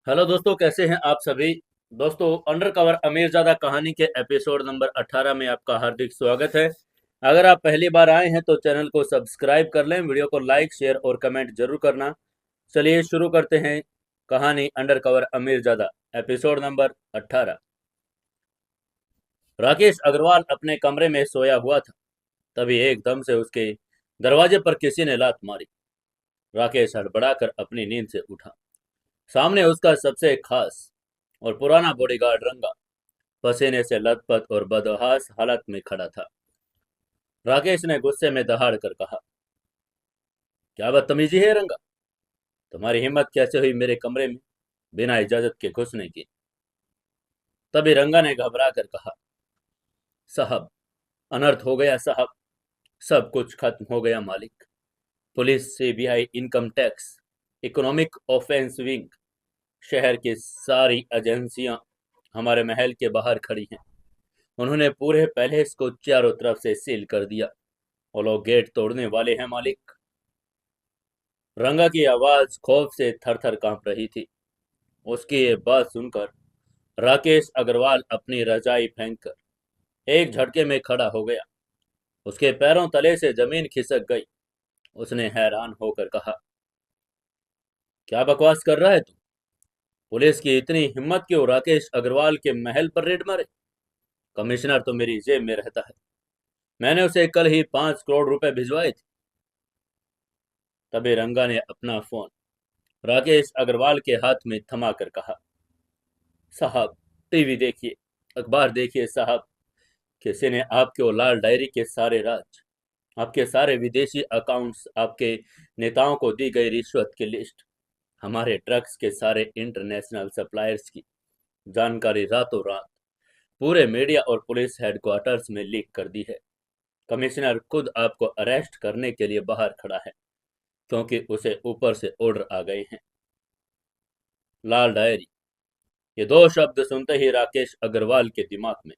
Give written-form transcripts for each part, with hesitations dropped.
Hello दोस्तों, कैसे हैं आप सभी। दोस्तों, अंडर कवर अमीरजादा कहानी के एपिसोड नंबर 18 में आपका हार्दिक स्वागत है। अगर आप पहली बार आए हैं तो चैनल को सब्सक्राइब कर लें, वीडियो को लाइक शेयर और कमेंट जरूर करना। चलिए शुरू करते हैं कहानी अंडर कवर अमीरजादा एपिसोड नंबर 18। राकेश अग्रवाल अपने कमरे में सोया हुआ था। तभी एकदम से उसके दरवाजे पर किसी ने लात मारी। राकेश हड़बड़ाकर अपनी नींद से उठा। सामने उसका सबसे खास और पुराना बॉडीगार्ड रंगा पसीने से लथपथ और बदहास हालत में खड़ा था। राकेश ने गुस्से में दहाड़ कर कहा, क्या बदतमीजी है रंगा। तुम्हारी हिम्मत कैसे हुई मेरे कमरे में बिना इजाजत के घुसने की। तभी रंगा ने घबरा कर कहा, साहब, अनर्थ हो गया साहब। सब कुछ खत्म हो गया मालिक। Police, CBI, income tax, economic offence wing, शहर की सारी एजेंसियां हमारे महल के बाहर खड़ी हैं। उन्होंने पूरे पैलेस को चारों तरफ से सील कर दिया। वो लोग गेट तोड़ने वाले हैं मालिक। रंगा की आवाज खौफ से थर थर कांप रही थी। उसकी ये बात सुनकर राकेश अग्रवाल अपनी रजाई फेंककर एक झटके में खड़ा हो गया। उसके पैरों तले से जमीन खिसक गई। उसने हैरान होकर कहा, क्या बकवास कर रहा है तू। पुलिस की इतनी हिम्मत क्यों राकेश अग्रवाल के महल पर रेड मारे। कमिश्नर तो मेरी जेब में रहता है। मैंने उसे कल ही 5 करोड़ रुपए भिजवाए थे। तभी रंगा ने अपना फोन राकेश अग्रवाल के हाथ में थमा कर कहा, साहब, टीवी देखिए, अखबार देखिए साहब। किसी ने आपके वो लाल डायरी के सारे राज, आपके सारे विदेशी अकाउंट्स, आपके नेताओं को दी गई रिश्वत की लिस्ट, हमारे ड्रग्स के सारे इंटरनेशनल सप्लायर्स की जानकारी रातों रात पूरे मीडिया और पुलिस हेडक्वार्टर्स में लीक कर दी है। कमिश्नर खुद आपको अरेस्ट करने के लिए बाहर खड़ा है, क्योंकि उसे ऊपर से ऑर्डर आ गए हैं। लाल डायरी, ये दो शब्द सुनते ही राकेश अग्रवाल के दिमाग में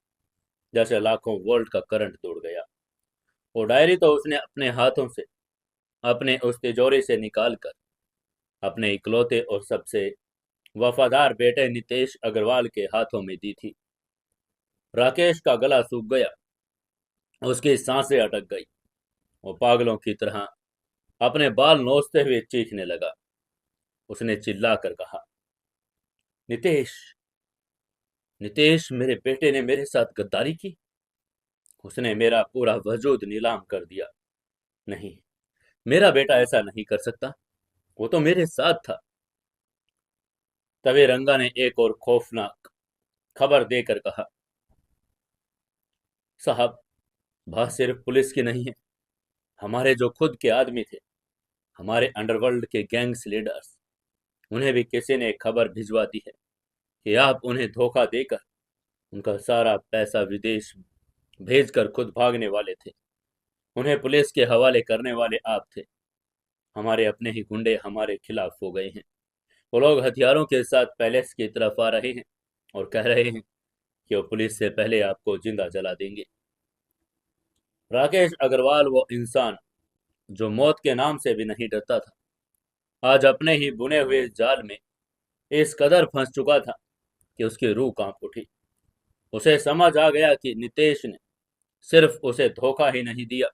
जैसे लाखों वोल्ट का करंट दौड़ गया। वो डायरी तो उसने अपने हाथों से, अपने उस तिजोरी से निकालकर अपने इकलौते और सबसे वफादार बेटे नितेश अग्रवाल के हाथों में दी थी। राकेश का गला सूख गया। उसकी सांसें अटक गई। वो पागलों की तरह अपने बाल नोचते हुए चीखने लगा। उसने चिल्लाकर कहा, नितेश, नितेश, मेरे बेटे ने मेरे साथ गद्दारी की। उसने मेरा पूरा वजूद नीलाम कर दिया। नहीं, मेरा बेटा ऐसा नहीं कर सकता। वो तो मेरे साथ था। तभी रंगा ने एक और खौफनाक खबर देकर कहा, साहब, बात सिर्फ पुलिस की नहीं है। हमारे जो खुद के आदमी थे, हमारे अंडरवर्ल्ड के गैंग्स लीडर्स, उन्हें भी किसी ने खबर भिजवा दी है कि आप उन्हें धोखा देकर उनका सारा पैसा विदेश भेजकर खुद भागने वाले थे। उन्हें पुलिस के हवाले करने वाले आप थे। हमारे अपने ही गुंडे हमारे खिलाफ हो गए हैं। वो लोग हथियारों के साथ पैलेस की तरफ आ रहे हैं और कह रहे हैं कि वो पुलिस से पहले आपको जिंदा जला देंगे। राकेश अग्रवाल, वो इंसान जो मौत के नाम से भी नहीं डरता था, आज अपने ही बुने हुए जाल में इस कदर फंस चुका था कि उसकी रूह कांप उठी। उसे समझ आ गया कि नितेश ने सिर्फ उसे धोखा ही नहीं दिया,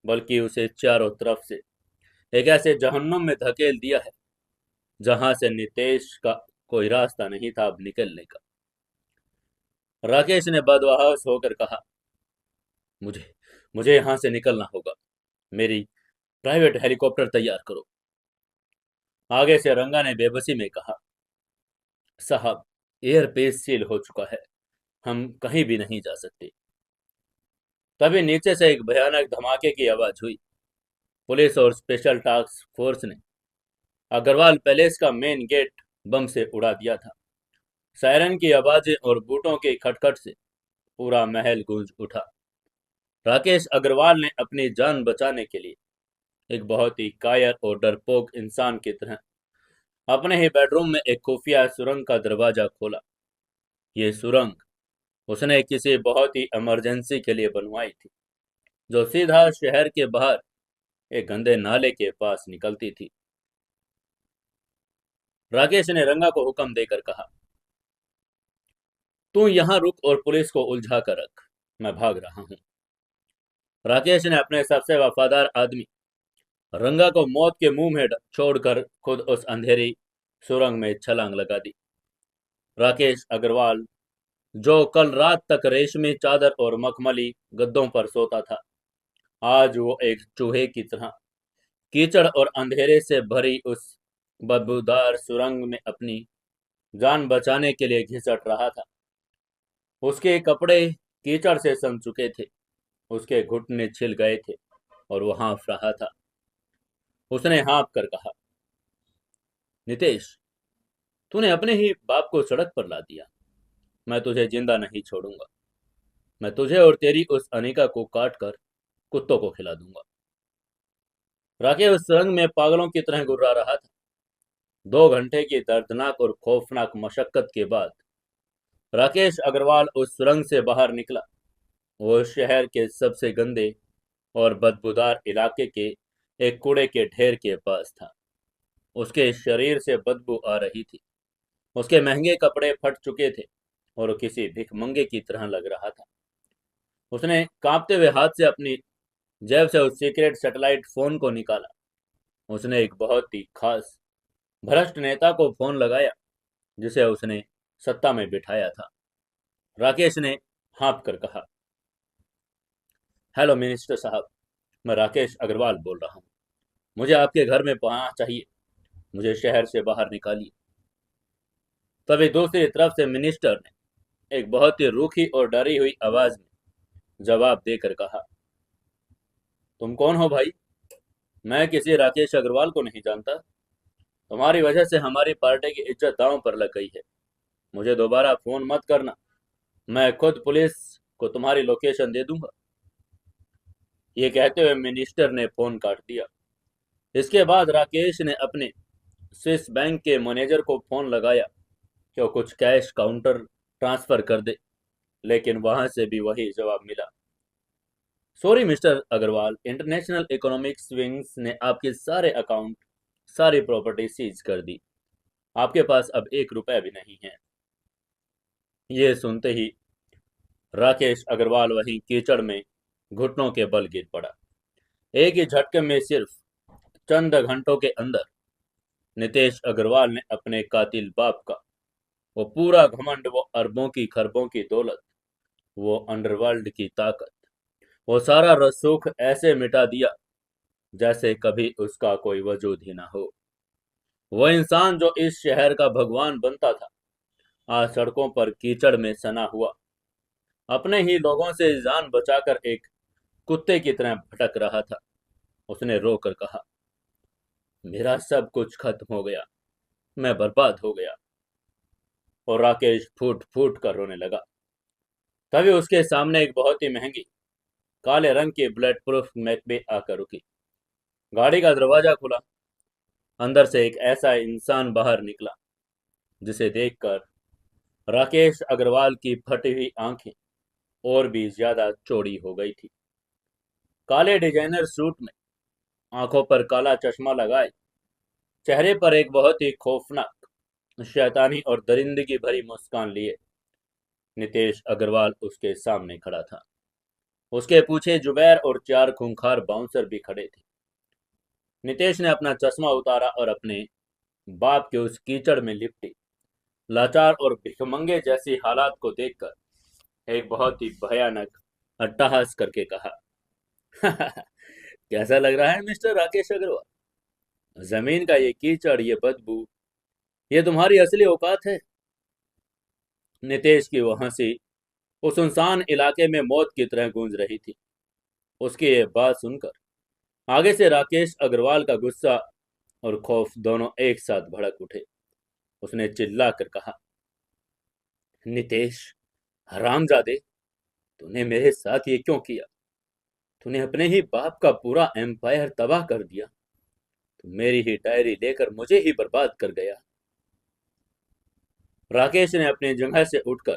बल्कि उसे चारों तरफ से एक ऐसे जहन्नुम में धकेल दिया है जहां से नितेश का कोई रास्ता नहीं था अब निकलने का। राकेश ने बदहवास होकर कहा, मुझे मुझे यहां से निकलना होगा। मेरी प्राइवेट हेलीकॉप्टर तैयार करो। आगे से रंगा ने बेबसी में कहा, साहब, एयरबेस सील हो चुका है, हम कहीं भी नहीं जा सकते। तभी नीचे से एक भयानक धमाके की आवाज हुई। पुलिस और स्पेशल टास्क फोर्स ने अग्रवाल पैलेस का मेन गेट बम से उड़ा दिया था। सायरन की आवाजें और बूटों के खटखट से पूरा महल गूंज उठा। राकेश अग्रवाल ने अपनी जान बचाने के लिए एक बहुत ही कायर और डरपोक इंसान की तरह अपने ही बेडरूम में एक खुफिया सुरंग का दरवाजा खोला। ये सुरंग उसने किसी बहुत ही इमरजेंसी के लिए बनवाई थी, जो सीधा शहर के बाहर एक गंदे नाले के पास निकलती थी। राकेश ने रंगा को हुक्म देकर कहा, तू यहां रुक और पुलिस को उलझा कर रख, मैं भाग रहा हूं। राकेश ने अपने सबसे वफादार आदमी रंगा को मौत के मुंह में छोड़कर खुद उस अंधेरी सुरंग में छलांग लगा दी। राकेश अग्रवाल, जो कल रात तक रेशमी चादर और मखमली गद्दों पर सोता था, आज वो एक चूहे की तरह कीचड़ और अंधेरे से भरी उस बदबूदार सुरंग में अपनी जान बचाने के लिए घिसट रहा था। उसके कपड़े कीचड़ से सन चुके थे, उसके घुटने छिल गए थे और वो हाँफ रहा था। उसने हाँफ कर कहा, नितेश, तूने अपने ही बाप को सड़क पर ला दिया। मैं तुझे जिंदा नहीं छोड़ूंगा। मैं तुझे और तेरी उस अनिका को काट कर कुत्तों को खिला दूंगा। राकेश उस सुरंग में पागलों की तरह गुर्रा रहा था। 2 घंटे की दर्दनाक और खौफनाक मशक्कत के बाद राकेश अग्रवाल उस सुरंग से बाहर निकला। वो शहर के सबसे गंदे और बदबूदार इलाके के एक कूड़े के ढेर के पास था। उसके शरीर से बदबू आ रही थी। उसके महंगे कपड़े फट चुके थे और वो किसी भिखमंगे की तरह लग रहा था। उसने कांपते हुए हाथ से अपनी जेब से उस सीक्रेट सैटेलाइट फोन को निकाला। उसने एक बहुत ही खास भ्रष्ट नेता को फोन लगाया जिसे उसने सत्ता में बिठाया था। राकेश ने हाँफ कर कहा, हेलो मिनिस्टर साहब, मैं राकेश अग्रवाल बोल रहा हूँ। मुझे आपके घर में पहुंचना चाहिए। मुझे शहर से बाहर निकालिए। तभी दूसरी तरफ से मिनिस्टर ने एक बहुत ही रूखी और डरी हुई आवाज में जवाब देकर कहा, तुम कौन हो भाई? मैं किसी राकेश अग्रवाल को नहीं जानता। तुम्हारी वजह से हमारी पार्टी की इज्जत दांव पर लग गई है। मुझे दोबारा फोन मत करना। मैं खुद पुलिस को तुम्हारी लोकेशन दे दूंगा। ये कहते हुए मिनिस्टर ने फोन काट दिया। इसके बाद राकेश ने अपने स्विस बैंक के मैनेजर को फोन लगाया कि वो कुछ कैश काउंटर ट्रांसफर कर दे, लेकिन वहां से भी वही जवाब मिला, sorry Mister Agarwal, international economic swings ने आपके सारे अकाउंट, सारी प्रॉपर्टी सीज कर दी। आपके पास अब 1 रुपया भी नहीं है। ये सुनते ही राकेश अग्रवाल वहीं कीचड़ में घुटनों के बल गिर पड़ा। एक ही झटके में सिर्फ चंद घंटों के अंदर नितेश अग्रवाल ने अपने कातिल बाप का वो पूरा घमंड, वो अरबों की खरबों की दौलत, वो अंडरवर्ल्ड की ताकत, वो सारा रसूख ऐसे मिटा दिया जैसे कभी उसका कोई वजूद ही ना हो। वो इंसान जो इस शहर का भगवान बनता था, आज सड़कों पर कीचड़ में सना हुआ, अपने ही लोगों से जान बचाकर एक कुत्ते की तरह भटक रहा था। उसने रो कर कहा, मेरा सब कुछ खत्म हो गया, मैं बर्बाद हो गया। और राकेश फूट फूट कर रोने लगा। तभी उसके सामने एक बहुत ही महंगी काले रंग की बुलेट प्रूफ मैकबेथ आकर रुकी। गाड़ी का दरवाजा खुला। अंदर से एक ऐसा इंसान बाहर निकला जिसे देखकर राकेश अग्रवाल की फटी हुई आंखें और भी ज्यादा चौड़ी हो गई थी। काले डिजाइनर सूट में, आंखों पर काला चश्मा लगाए, चेहरे पर एक बहुत ही खौफनाक, शैतानी और दरिंदगी भरी मुस्कान लिए नितेश अग्रवाल उसके सामने खड़ा था। उसके पीछे जुबैर और 4 खूंखार बाउंसर भी खड़े थे। नितेश ने अपना चश्मा उतारा और अपने बाप के उस कीचड़ में लिपटी लाचार और भिखमंगे जैसी हालात को देखकर एक बहुत ही भयानक अट्टहास करके कहा, कैसा लग रहा है मिस्टर राकेश अग्रवाल? जमीन का ये कीचड़, ये बदबू, ये तुम्हारी असली औकात है? नितेश की वो हंसी उस सुनसान इलाके में मौत की तरह गूंज रही थी। उसकी ये बात सुनकर आगे से राकेश अग्रवाल का गुस्सा और खौफ दोनों एक साथ भड़क उठे। उसने चिल्ला कर कहा, नितेश, हरामजादे, तूने मेरे साथ ये क्यों किया? तूने अपने ही बाप का पूरा एम्पायर तबाह कर दिया। तू मेरी ही डायरी लेकर मुझे ही बर्बाद कर गया। राकेश ने अपनी जगह से उठकर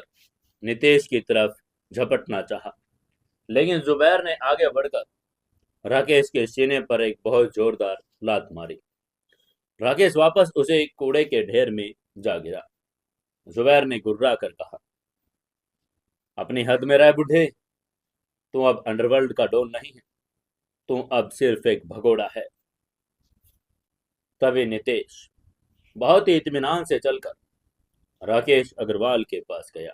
नितेश की तरफ झपटना चाहा, लेकिन जुबैर ने आगे बढ़कर राकेश के सीने पर एक बहुत जोरदार लात मारी। राकेश वापस उसे कूड़े के ढेर में जा गिरा। जुबैर ने गुर्रा कर कहा, अपनी हद में रह बुढ़े, तू अब अंडरवर्ल्ड का डॉन नहीं है, तू अब सिर्फ एक भगोड़ा है। तभी नितेश बहुत ही इत्मीनान से चलकर राकेश अग्रवाल के पास गया।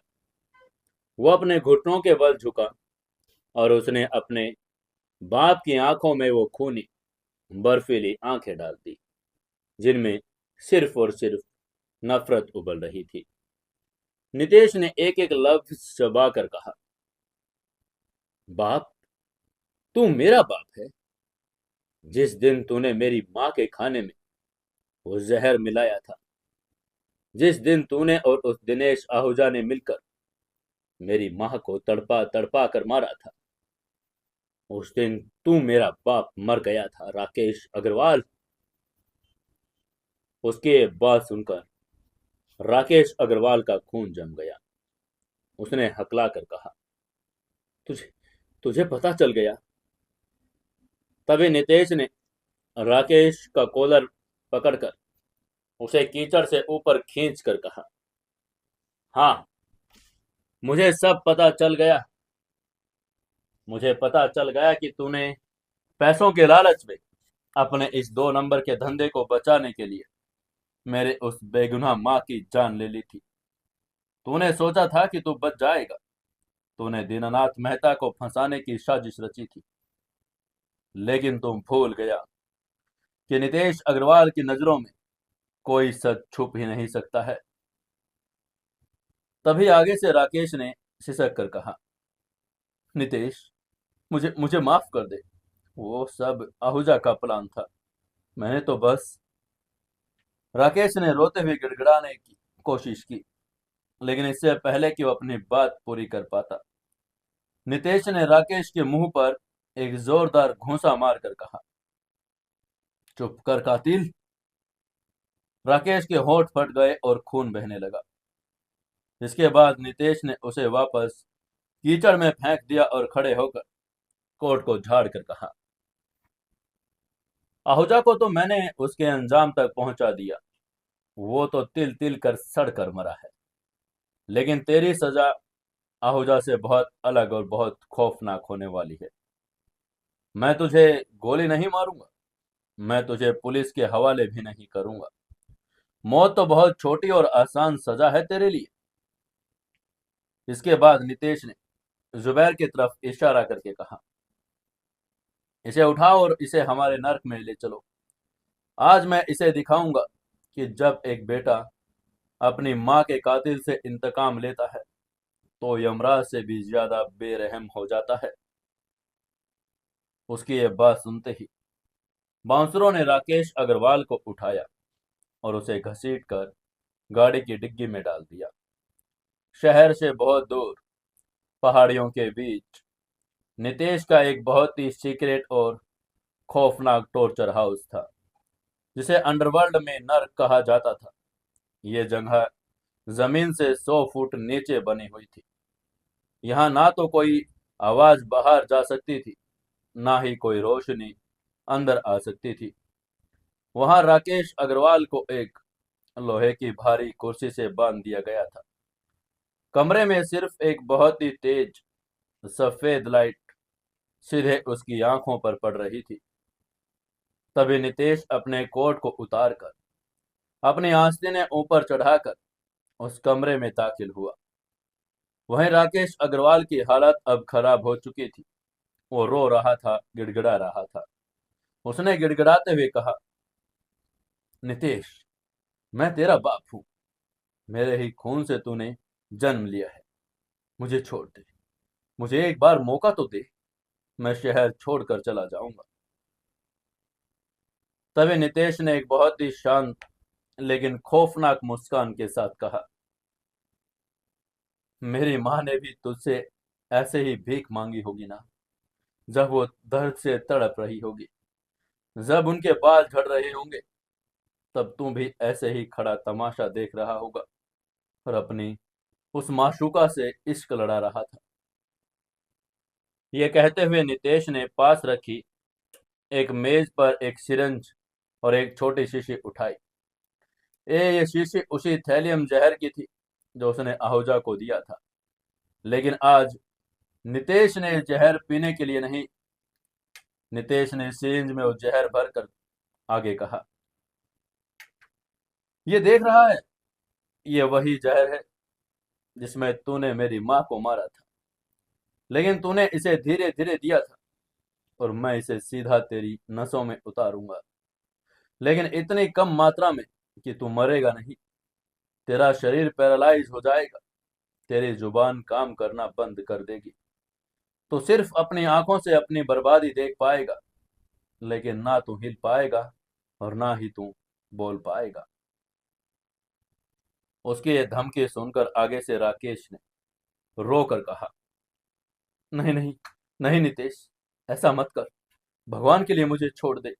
वो अपने घुटनों के बल झुका और उसने अपने बाप की आंखों में वो खूनी बर्फीली आंखें डाल दी, जिनमें सिर्फ और सिर्फ नफरत उबल रही थी। नितेश ने एक एक लफ्ज चबा कर कहा, बाप, तू मेरा बाप है। जिस दिन तूने मेरी माँ के खाने में वो जहर मिलाया था, जिस दिन तूने और उस दिनेश आहूजा ने मिलकर मेरी माँ को तड़पा तड़पा कर मारा था, उस दिन तू मेरा बाप मर गया था राकेश अग्रवाल। उसके बात सुनकर राकेश अग्रवाल का खून जम गया। उसने हकला कर कहा, तुझे तुझे पता चल गया? तभी नितेश ने राकेश का कॉलर पकड़कर उसे कीचड़ से ऊपर खींच कर कहा, हाँ, मुझे सब पता चल गया। मुझे पता चल गया कि तूने पैसों के लालच में अपने इस 2 नंबर के धंधे को बचाने के लिए मेरे उस बेगुनाह माँ की जान ले ली थी। तूने सोचा था कि तू बच जाएगा। तूने दीनानाथ मेहता को फंसाने की साजिश रची थी, लेकिन तुम भूल गया कि नितेश अग्रवाल की नजरों में कोई सच छुप ही नहीं सकता है। तभी आगे से राकेश ने सिसक कर कहा, नितेश, मुझे मुझे माफ कर दे। वो सब आहूजा का प्लान था। मैंने तो बस। राकेश ने रोते हुए गिड़गिड़ाने की कोशिश की, लेकिन इससे पहले कि वो अपनी बात पूरी कर पाता, नितेश ने राकेश के मुंह पर एक जोरदार घूंसा मारकर कहा, चुप कर कातिल। राकेश के होंठ फट गए और खून बहने लगा। इसके बाद नितेश ने उसे वापस कीचड़ में फेंक दिया और खड़े होकर कोट को झाड़ कर कहा, आहूजा को तो मैंने उसके अंजाम तक पहुंचा दिया। वो तो तिल तिल कर सड़ कर मरा है, लेकिन तेरी सजा आहूजा से बहुत अलग और बहुत खौफनाक होने वाली है। मैं तुझे गोली नहीं मारूंगा, मैं तुझे पुलिस के हवाले भी नहीं करूंगा। मौत तो बहुत छोटी और आसान सजा है तेरे लिए। इसके बाद नितेश ने जुबैर की तरफ इशारा करके कहा, इसे उठाओ और इसे हमारे नर्क में ले चलो। आज मैं इसे दिखाऊंगा कि जब एक बेटा अपनी माँ के कातिल से इंतकाम लेता है तो यमराज से भी ज्यादा बेरहम हो जाता है। उसकी यह बात सुनते ही बांसुरों ने राकेश अग्रवाल को उठाया और उसे घसीट कर गाड़ी की डिग्गी में डाल दिया। शहर से बहुत दूर पहाड़ियों के बीच नितेश का एक बहुत ही सीक्रेट और खौफनाक टॉर्चर हाउस था, जिसे अंडरवर्ल्ड में नर्क कहा जाता था। यह जगह जमीन से 100 फुट नीचे बनी हुई थी। यहाँ ना तो कोई आवाज बाहर जा सकती थी, ना ही कोई रोशनी अंदर आ सकती थी। वहां राकेश अग्रवाल को एक लोहे की भारी कुर्सी से बांध दिया गया था। कमरे में सिर्फ एक बहुत ही तेज सफेद लाइट सीधे उसकी आंखों पर पड़ रही थी। तभी नितेश अपने कोट को उतारकर अपनी आस्तीनें ऊपर चढ़ाकर उस कमरे में दाखिल हुआ। वहीं राकेश अग्रवाल की हालत अब खराब हो चुकी थी। वो रो रहा था, गिड़गिड़ा रहा था। उसने गिड़गिड़ाते हुए कहा, नितेश, मैं तेरा बाप हूं। मेरे ही खून से तूने जन्म लिया है। मुझे छोड़ दे। मुझे एक बार मौका तो दे। मैं शहर छोड़कर चला जाऊंगा। तभी नितेश ने एक बहुत ही शांत लेकिन खौफनाक मुस्कान के साथ कहा, मेरी माँ ने भी तुझसे ऐसे ही भीख मांगी होगी ना, जब वो दर्द से तड़प रही होगी। जब उनके बाल झड़ रहे होंगे, तब तू भी ऐसे ही खड़ा तमाशा देख रहा होगा और अपनी उस माशूका से इश्क लड़ा रहा था। ये कहते हुए नितेश ने पास रखी एक मेज पर एक सिरंज और एक छोटी शीशी उठाई। ये शीशी उसी थैलियम जहर की थी जो उसने आहूजा को दिया था। लेकिन आज नितेश ने जहर पीने के लिए नहीं, नितेश ने सिरिंज में वो जहर भरकर आगे कहा, ये देख रहा है, ये वही जहर है जिसमें तूने मेरी माँ को मारा था। लेकिन तूने इसे धीरे धीरे दिया था और मैं इसे सीधा तेरी नसों में उतारूंगा, लेकिन इतनी कम मात्रा में कि तू मरेगा नहीं। तेरा शरीर पैरालाइज हो जाएगा, तेरी जुबान काम करना बंद कर देगी। तू सिर्फ अपनी आंखों से अपनी बर्बादी देख पाएगा, लेकिन ना तू हिल पाएगा और ना ही तू बोल पाएगा। उसकी ये धमकी सुनकर आगे से राकेश ने रो कर कहा, नहीं नहीं, नहीं नितेश, ऐसा मत कर, भगवान के लिए मुझे छोड़ दे।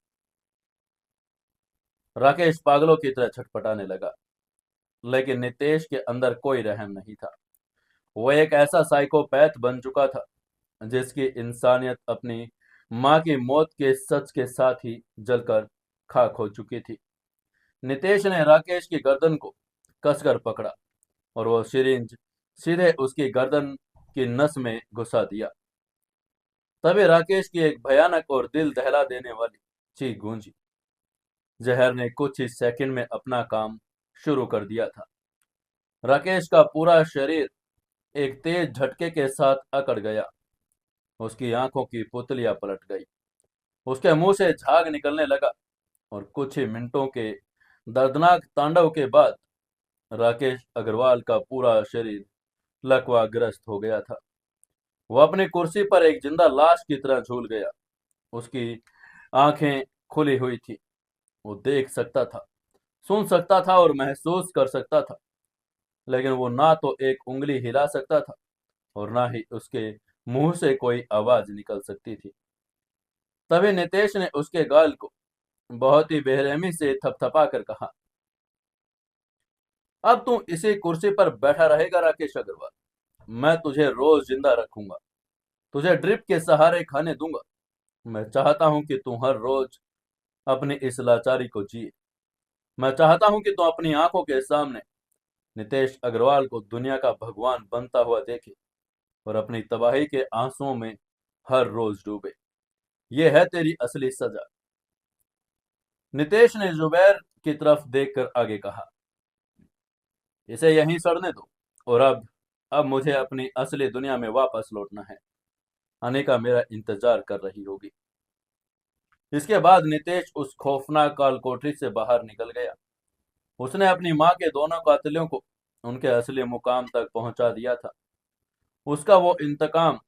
राकेश पागलों की तरह छटपटाने लगा, लेकिन नितेश के अंदर कोई रहम नहीं था। वो एक ऐसा साइकोपैथ बन चुका था जिसकी इंसानियत अपनी माँ की मौत के सच के साथ ही जलकर खाक हो चुकी थी। नितेश ने राकेश की गर्दन को कसकर पकड़ा और वो सिरिंज सीधे उसकी गर्दन की नस में घुसा दिया। तभी राकेश की एक भयानक और दिल दहला देने वाली चीख गूंजी। जहर ने कुछ ही सेकंड में अपना काम शुरू कर दिया था। राकेश का पूरा शरीर एक तेज झटके के साथ अकड़ गया। उसकी आंखों की पुतलियां पलट गई, उसके मुंह से झाग निकलने लगा और कुछ ही मिनटों के दर्दनाक तांडव के बाद राकेश अग्रवाल का पूरा शरीर लकवाग्रस्त हो गया था। वो अपनी कुर्सी पर एक जिंदा लाश की तरह झूल गया। उसकी आंखें खुली हुई थी। वो देख सकता था, सुन सकता था और महसूस कर सकता था, लेकिन वो ना तो एक उंगली हिला सकता था और ना ही उसके मुंह से कोई आवाज निकल सकती थी। तभी नितेश ने उसके गाल को बहुत ही बेरहमी से थपथपा कर कहा, अब तू इसी कुर्सी पर बैठा रहेगा राकेश अग्रवाल। मैं तुझे रोज जिंदा रखूंगा, तुझे ड्रिप के सहारे खाने दूंगा। मैं चाहता हूं कि तू हर रोज अपनी इस लाचारी को जिए। मैं चाहता हूं कि तू अपनी आंखों के सामने नितेश अग्रवाल को दुनिया का भगवान बनता हुआ देखे और अपनी तबाही के आंसुओं में हर रोज डूबे। यह है तेरी असली सजा। नितेश ने जुबैर की तरफ देखकर आगे कहा, इसे यहीं सड़ने दो और अब मुझे अपनी असली दुनिया में वापस लौटना है। अनिका मेरा इंतजार कर रही होगी। इसके बाद नितेश उस खौफनाक काल कोठरी से बाहर निकल गया। उसने अपनी माँ के दोनों कातिलों को उनके असली मुकाम तक पहुंचा दिया था। उसका वो इंतकाम,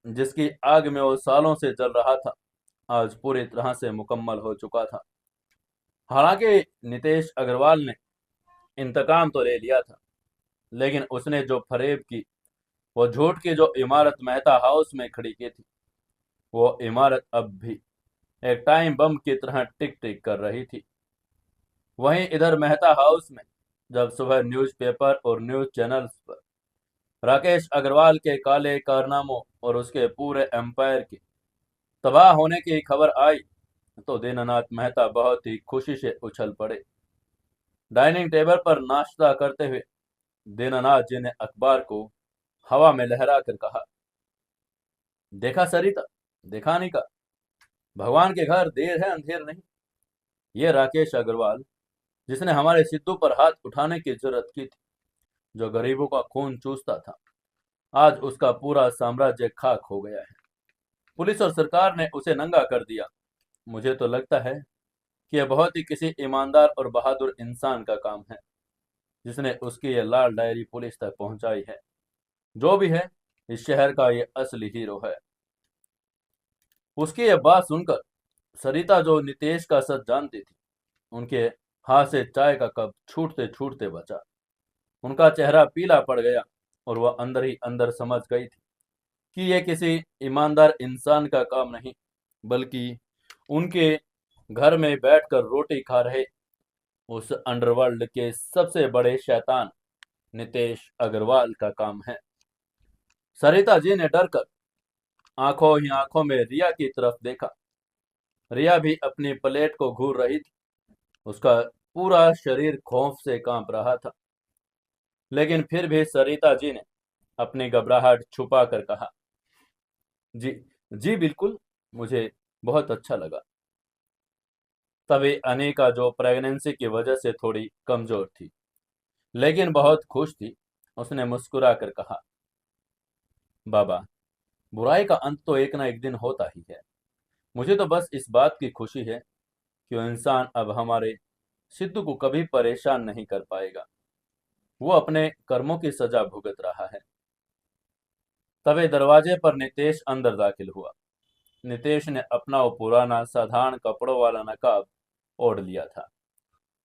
जिसकी आग में वो सालों से जल रहा था, आज पूरी तरह से मुकम्मल हो चुका था। हालांकि नितेश अग्रवाल ने इंतकाम तो ले लिया था, लेकिन उसने जो फरेब की, वो झूठ की जो इमारत मेहता हाउस में खड़ी की थी, वो इमारत अब भी एक टाइम बम की तरह टिक टिक कर रही थी। वहीं इधर मेहता हाउस में जब सुबह न्यूज़पेपर और न्यूज़ चैनल्स पर राकेश अग्रवाल के काले कारनामों और उसके पूरे एम्पायर के तबाह होने की खबर आई, तो दीननाथ मेहता बहुत ही खुशी से उछल पड़े। डाइनिंग टेबल पर नाश्ता करते हुए दीननाथ जी ने अखबार को हवा में लहरा कर कहा, देखा सरिता, देखा निका, भगवान के घर देर है अंधेर नहीं। ये राकेश अग्रवाल, जिसने हमारे सिद्धू पर हाथ उठाने की जरूरत की थी, जो गरीबों का खून चूसता था, आज उसका पूरा साम्राज्य खाक हो गया है। पुलिस और सरकार ने उसे नंगा कर दिया। मुझे तो लगता है कि यह बहुत ही किसी ईमानदार और बहादुर इंसान का काम है, जिसने उसकी ये लाल डायरी पुलिस तक पहुंचाई है। जो भी है, इस शहर का ये असली हीरो है। उसकी यह बात सुनकर सरिता, जो नितेश का सच जानती थी, उनके हाथ से चाय का कप छूटते छूटते बचा। उनका चेहरा पीला पड़ गया और वह अंदर ही अंदर समझ गई थी कि यह किसी ईमानदार इंसान का काम नहीं, बल्कि उनके घर में बैठकर रोटी खा रहे उस अंडरवर्ल्ड के सबसे बड़े शैतान नितेश अग्रवाल का काम है। सरिता जी ने डर कर आंखों ही आंखों में रिया की तरफ देखा। रिया भी अपनी प्लेट को घूर रही थी उसका पूरा शरीर खौफ से कांप रहा था। लेकिन फिर भी सरिता जी ने अपनी घबराहट छुपा कर कहा, जी, जी बिल्कुल, मुझे बहुत अच्छा लगा। तभी अनिका, जो प्रेगनेंसी की वजह से थोड़ी कमजोर थी लेकिन बहुत खुश थी, उसने मुस्कुरा कर कहा, बाबा, बुराई का अंत तो एक ना एक दिन होता ही है। मुझे तो बस इस बात की खुशी है कि वो इंसान अब हमारे सिद्धू को कभी परेशान नहीं कर पाएगा। वो अपने कर्मों की सजा भुगत रहा है। तभी दरवाजे पर नितेश अंदर दाखिल हुआ। नितेश ने अपना वो पुराना साधारण कपड़ों वाला नकाब ओढ़ लिया था।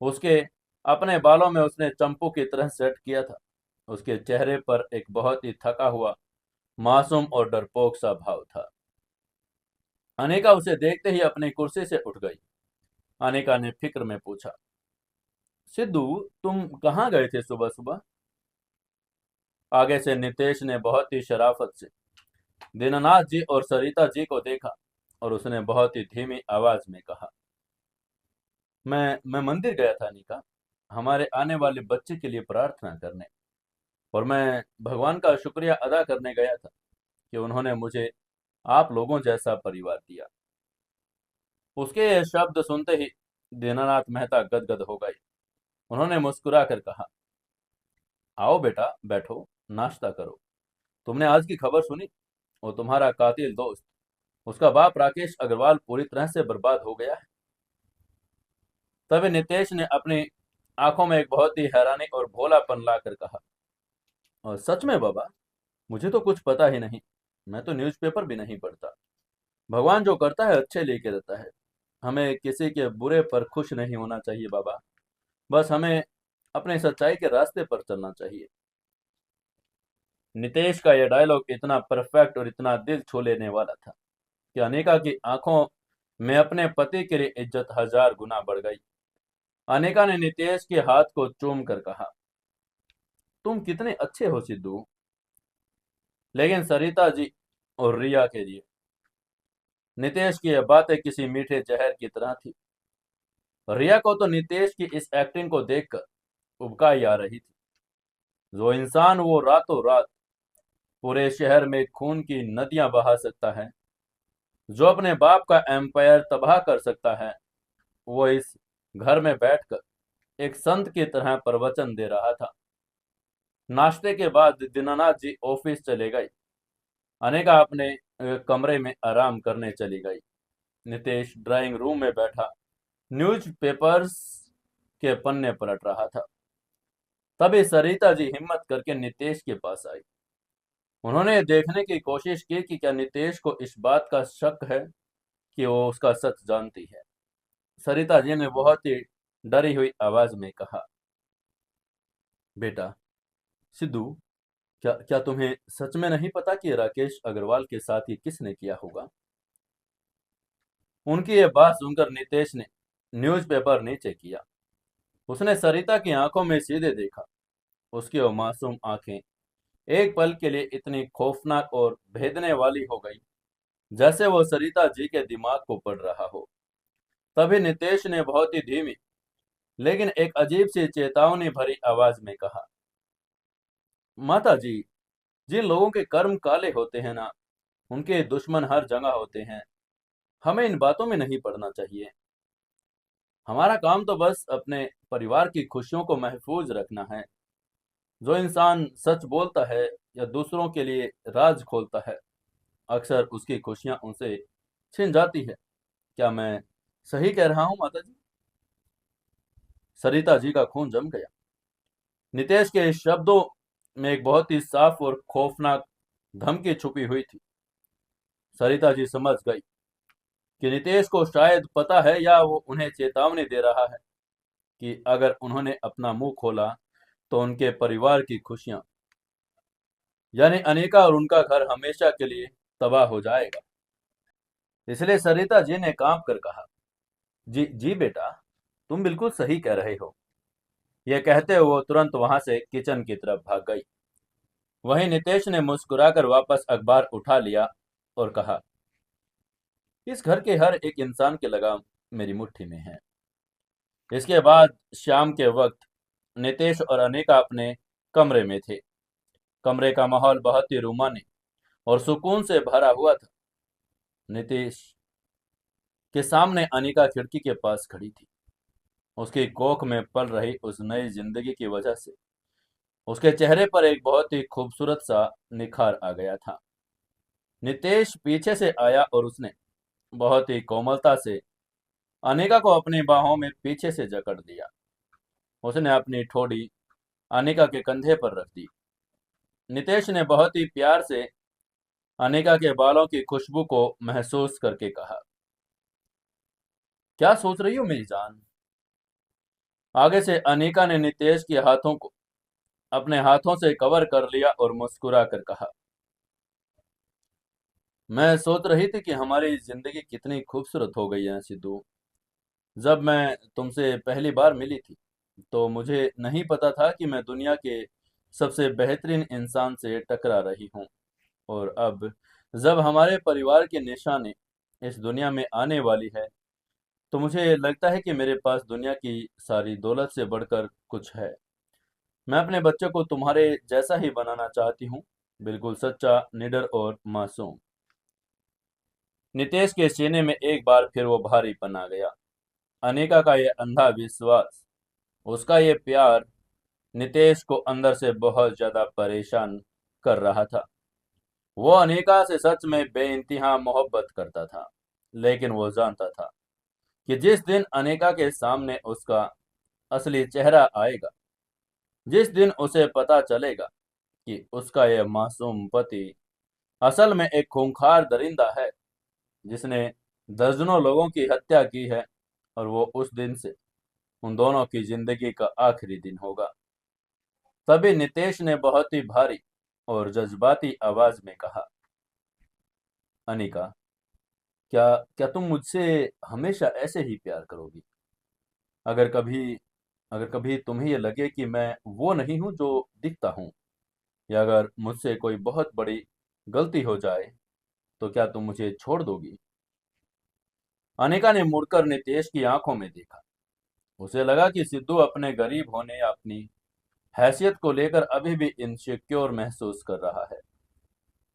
उसके अपने बालों में उसने चंपू की तरह सेट किया था। उसके चेहरे पर एक बहुत ही थका हुआ, मासूम और डरपोक सा भाव था। अनिका उसे देखते ही अपनी कुर्सी से उठ गई। अनिका ने फिक्र में पूछा, सिद्धू, तुम कहाँ गए थे सुबह सुबह? आगे से नितेश ने बहुत ही शराफत से दीनानाथ जी और सरिता जी को देखा और उसने बहुत ही धीमी आवाज में कहा, मैं मंदिर गया था अनिका, हमारे आने वाले बच्चे के लिए प्रार्थना करने। और मैं भगवान का शुक्रिया अदा करने गया था कि उन्होंने मुझे आप लोगों जैसा परिवार दिया। उसके ये शब्द सुनते ही दीनानाथ मेहता गदगद हो गए। उन्होंने मुस्कुरा कर कहा, आओ बेटा, बैठो, नाश्ता करो। तुमने आज की खबर सुनी? वो तुम्हारा कातिल दोस्त, उसका बाप राकेश अग्रवाल पूरी तरह से बर्बाद हो गया है। तभी नितेश ने अपनी आंखों में एक बहुत ही हैरानी और भोलापन लाकर कहा, और सच में बाबा, मुझे तो कुछ पता ही नहीं। मैं तो न्यूज़पेपर भी नहीं पढ़ता। भगवान जो करता है अच्छे लेके रहता है। हमें किसी के बुरे पर खुश नहीं होना चाहिए बाबा। बस हमें अपने सच्चाई के रास्ते पर चलना चाहिए। नितेश का यह डायलॉग इतना परफेक्ट और इतना दिल छू लेने वाला था कि अनिका की आंखों में अपने पति के लिए इज्जत हजार गुना बढ़ गई। अनिका ने नितेश के हाथ को चूम कर कहा, तुम कितने अच्छे हो सिद्धू। लेकिन सरिता जी और रिया के लिए नितेश की यह बातें किसी मीठे जहर की तरह थी। रिया को तो नितेश की इस एक्टिंग को देखकर उबकाई आ रही थी। जो इंसान वो रातों रात पूरे शहर में खून की नदियां बहा सकता है, जो अपने बाप का एम्पायर तबाह कर सकता है, वो इस घर में बैठकर एक संत की तरह प्रवचन दे रहा था। नाश्ते के बाद दीनानाथ जी ऑफिस चले गए। अनेका अपने कमरे में आराम करने चली गई। नितेश ड्राइंग रूम में बैठा न्यूज़पेपर्स के पन्ने पलट रहा था। तभी सरिता जी हिम्मत करके नितेश के पास आई। उन्होंने देखने की कोशिश की कि क्या नितेश को इस बात का शक है कि वो उसका सच जानती है। सरिता जी ने बहुत ही डरी हुई आवाज में कहा, बेटा सिद्धू, क्या क्या तुम्हें सच में नहीं पता कि राकेश अग्रवाल के साथ ये किसने किया होगा? उनकी ये बात सुनकर नितेश ने न्यूज़पेपर नीचे किया। उसने सरिता की आंखों में सीधे देखा। उसकी वो मासूम आंखें एक पल के लिए इतनी खौफनाक और भेदने वाली हो गई जैसे वो सरिता जी के दिमाग को पढ़ रहा हो। तभी नितेश ने बहुत ही धीमी लेकिन एक अजीब सी चेतावनी भरी आवाज में कहा, माता जी, जिन लोगों के कर्म काले होते हैं ना, उनके दुश्मन हर जगह होते हैं। हमें इन बातों में नहीं पड़ना चाहिए। हमारा काम तो बस अपने परिवार की खुशियों को महफूज रखना है। जो इंसान सच बोलता है या दूसरों के लिए राज खोलता है, अक्सर उसकी खुशियां उनसे छिन जाती है। क्या मैं सही कह रहा हूँ माता जी? सरिता जी का खून जम गया। नितेश के इस शब्दों में एक बहुत ही साफ और खौफनाक धमकी छुपी हुई थी। सरिता जी समझ गई कि नितेश को शायद पता है या वो उन्हें चेतावनी दे रहा है कि अगर उन्होंने अपना मुंह खोला तो उनके परिवार की खुशियां, यानी अनिका और उनका घर, हमेशा के लिए तबाह हो जाएगा। इसलिए सरिता जी ने कांप कर कहा, जी जी बेटा, तुम बिल्कुल सही कह रहे हो। यह कहते हुए वो तुरंत वहां से किचन की तरफ भाग गई। वहीं नितेश ने मुस्कुराकर वापस अखबार उठा लिया और कहा, इस घर के हर एक इंसान की लगाम मेरी मुट्ठी में है। इसके बाद शाम के वक्त नितेश और अनिका अपने कमरे में थे। कमरे का माहौल बहुत ही रोमांचक और सुकून से भरा हुआ था। नितेश के सामने अनिका खिड़की के पास खड़ी थी। उसकी कोख में पल रही उस नई जिंदगी की वजह से उसके चेहरे पर एक बहुत ही खूबसूरत सा निखार आ गया था। नितेश पीछे से आया और उसने बहुत ही कोमलता से अनिका को अपनी बाहों में पीछे से जकड़ दिया। उसने अपनी ठोड़ी अनिका के कंधे पर रख दी। नितेश ने बहुत ही प्यार से अनिका के बालों की खुशबू को महसूस करके कहा, क्या सोच रही हो मेरी जान? आगे से अनिका ने नितेश के हाथों को अपने हाथों से कवर कर लिया और मुस्कुरा कर कहा, मैं सोच रही थी कि हमारी जिंदगी कितनी खूबसूरत हो गई है सिद्धू। जब मैं तुमसे पहली बार मिली थी तो मुझे नहीं पता था कि मैं दुनिया के सबसे बेहतरीन इंसान से टकरा रही हूँ। और अब जब हमारे परिवार की निशानी इस दुनिया में आने वाली है तो मुझे लगता है कि मेरे पास दुनिया की सारी दौलत से बढ़कर कुछ है। मैं अपने बच्चे को तुम्हारे जैसा ही बनाना चाहती हूँ, बिल्कुल सच्चा, निडर और मासूम। नितेश के सीने में एक बार फिर वो भारीपन आ गया। अनिका का ये अंधा विश्वास, उसका ये प्यार नितेश को अंदर से बहुत ज्यादा परेशान कर रहा था। वो अनिका से सच में बेइंतहा मोहब्बत करता था, लेकिन वो जानता था कि जिस दिन अनिका के सामने उसका असली चेहरा आएगा, जिस दिन उसे पता चलेगा कि उसका यह मासूम पति असल में एक खूंखार दरिंदा है जिसने दर्जनों लोगों की हत्या की है, और वो उस दिन से उन दोनों की जिंदगी का आखिरी दिन होगा। तभी नितेश ने बहुत ही भारी और जज्बाती आवाज में कहा, अनिका, क्या क्या तुम मुझसे हमेशा ऐसे ही प्यार करोगी? अगर कभी अगर कभी तुम्हें ये लगे कि मैं वो नहीं हूं जो दिखता हूं, या अगर मुझसे कोई बहुत बड़ी गलती हो जाए, तो क्या तुम मुझे छोड़ दोगी? अनिका ने मुड़कर नितेश की आंखों में देखा। उसे लगा कि सिद्धू अपने गरीब होने या अपनी हैसियत को लेकर अभी भी इनसिक्योर महसूस कर रहा है।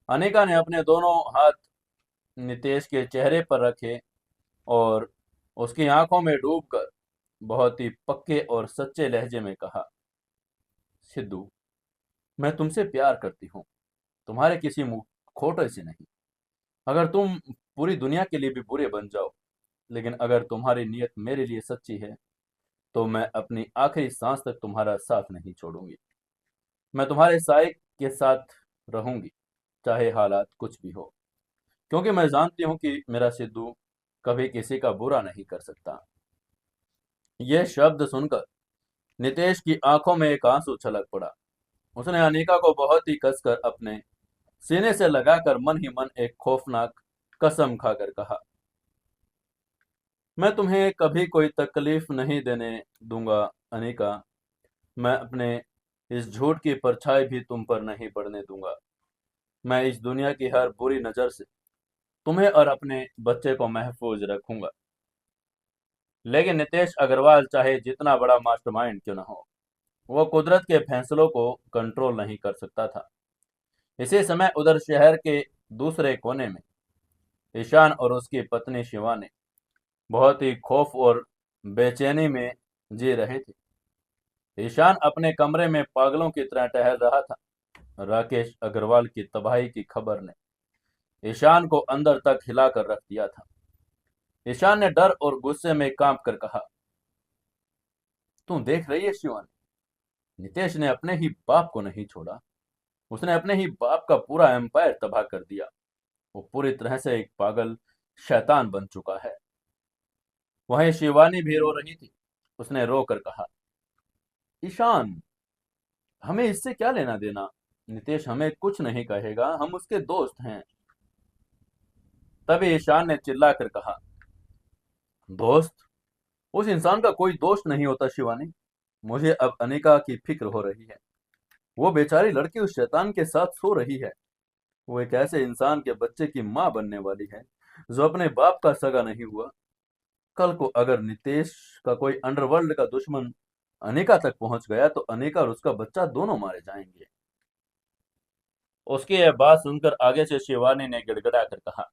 अनिका ने अपने दोनों हाथ नितेश के चेहरे पर रखे और उसकी आंखों में डूबकर बहुत ही पक्के और सच्चे लहजे में कहा, सिद्धू, मैं तुमसे प्यार करती हूँ, तुम्हारे किसी मुंह खोटे से नहीं। अगर तुम पूरी दुनिया के लिए भी बुरे बन जाओ, लेकिन अगर तुम्हारी नीयत मेरे लिए सच्ची है तो मैं अपनी आखिरी सांस तक तुम्हारा साथ नहीं छोड़ूंगी। मैं तुम्हारे साय के साथ रहूंगी, चाहे हालात कुछ भी हो, क्योंकि मैं जानती हूँ कि मेरा सिद्धू कभी किसी का बुरा नहीं कर सकता। यह शब्द सुनकर नितेश की आंखों में एक आंसू छलक पड़ा। उसने अनिका को बहुत ही कसकर अपने सीने से लगाकर मन ही मन एक खौफनाक कसम खाकर कहा, मैं तुम्हें कभी कोई तकलीफ नहीं देने दूंगा अनिका। मैं अपने इस झूठ की परछाई भी तुम पर नहीं पड़ने दूंगा। मैं इस दुनिया की हर बुरी नजर से तुम्हें और अपने बच्चे को महफूज रखूंगा। लेकिन नितेश अग्रवाल चाहे जितना बड़ा मास्टरमाइंड क्यों न हो, वो कुदरत के फैसलों को कंट्रोल नहीं कर सकता था। इसी समय उधर शहर के दूसरे कोने में ईशान और उसकी पत्नी शिवानी बहुत ही खौफ और बेचैनी में जी रहे थे। ईशान अपने कमरे में पागलों की तरह टहल रहा था। राकेश अग्रवाल की तबाही की खबर ने ईशान को अंदर तक हिलाकर रख दिया था। ईशान ने डर और गुस्से में कांप कर कहा, तुम देख रही है शिवानी, नितेश ने अपने ही बाप को नहीं छोड़ा। उसने अपने ही बाप का पूरा एम्पायर तबाह कर दिया। वो पूरी तरह से एक पागल शैतान बन चुका है। वहीं शिवानी भी रो रही थी। उसने रो कर कहा, ईशान, हमें इससे क्या लेना देना? नितेश हमें कुछ नहीं कहेगा, हम उसके दोस्त हैं। तभी ईशान ने चिल्लाकर कहा, दोस्त? उस इंसान का कोई दोस्त नहीं होता शिवानी। मुझे अब अनिका की फिक्र हो रही है। वो बेचारी लड़की उस शैतान के साथ सो रही है। वो एक ऐसे इंसान के बच्चे की मां बनने वाली है जो अपने बाप का सगा नहीं हुआ। कल को अगर नितेश का कोई अंडरवर्ल्ड का दुश्मन अनिका तक पहुंच गया तो अनिका और उसका बच्चा दोनों मारे जाएंगे। उसकी यह बात सुनकर आगे से शिवानी ने गिड़गिड़ा कर कहा,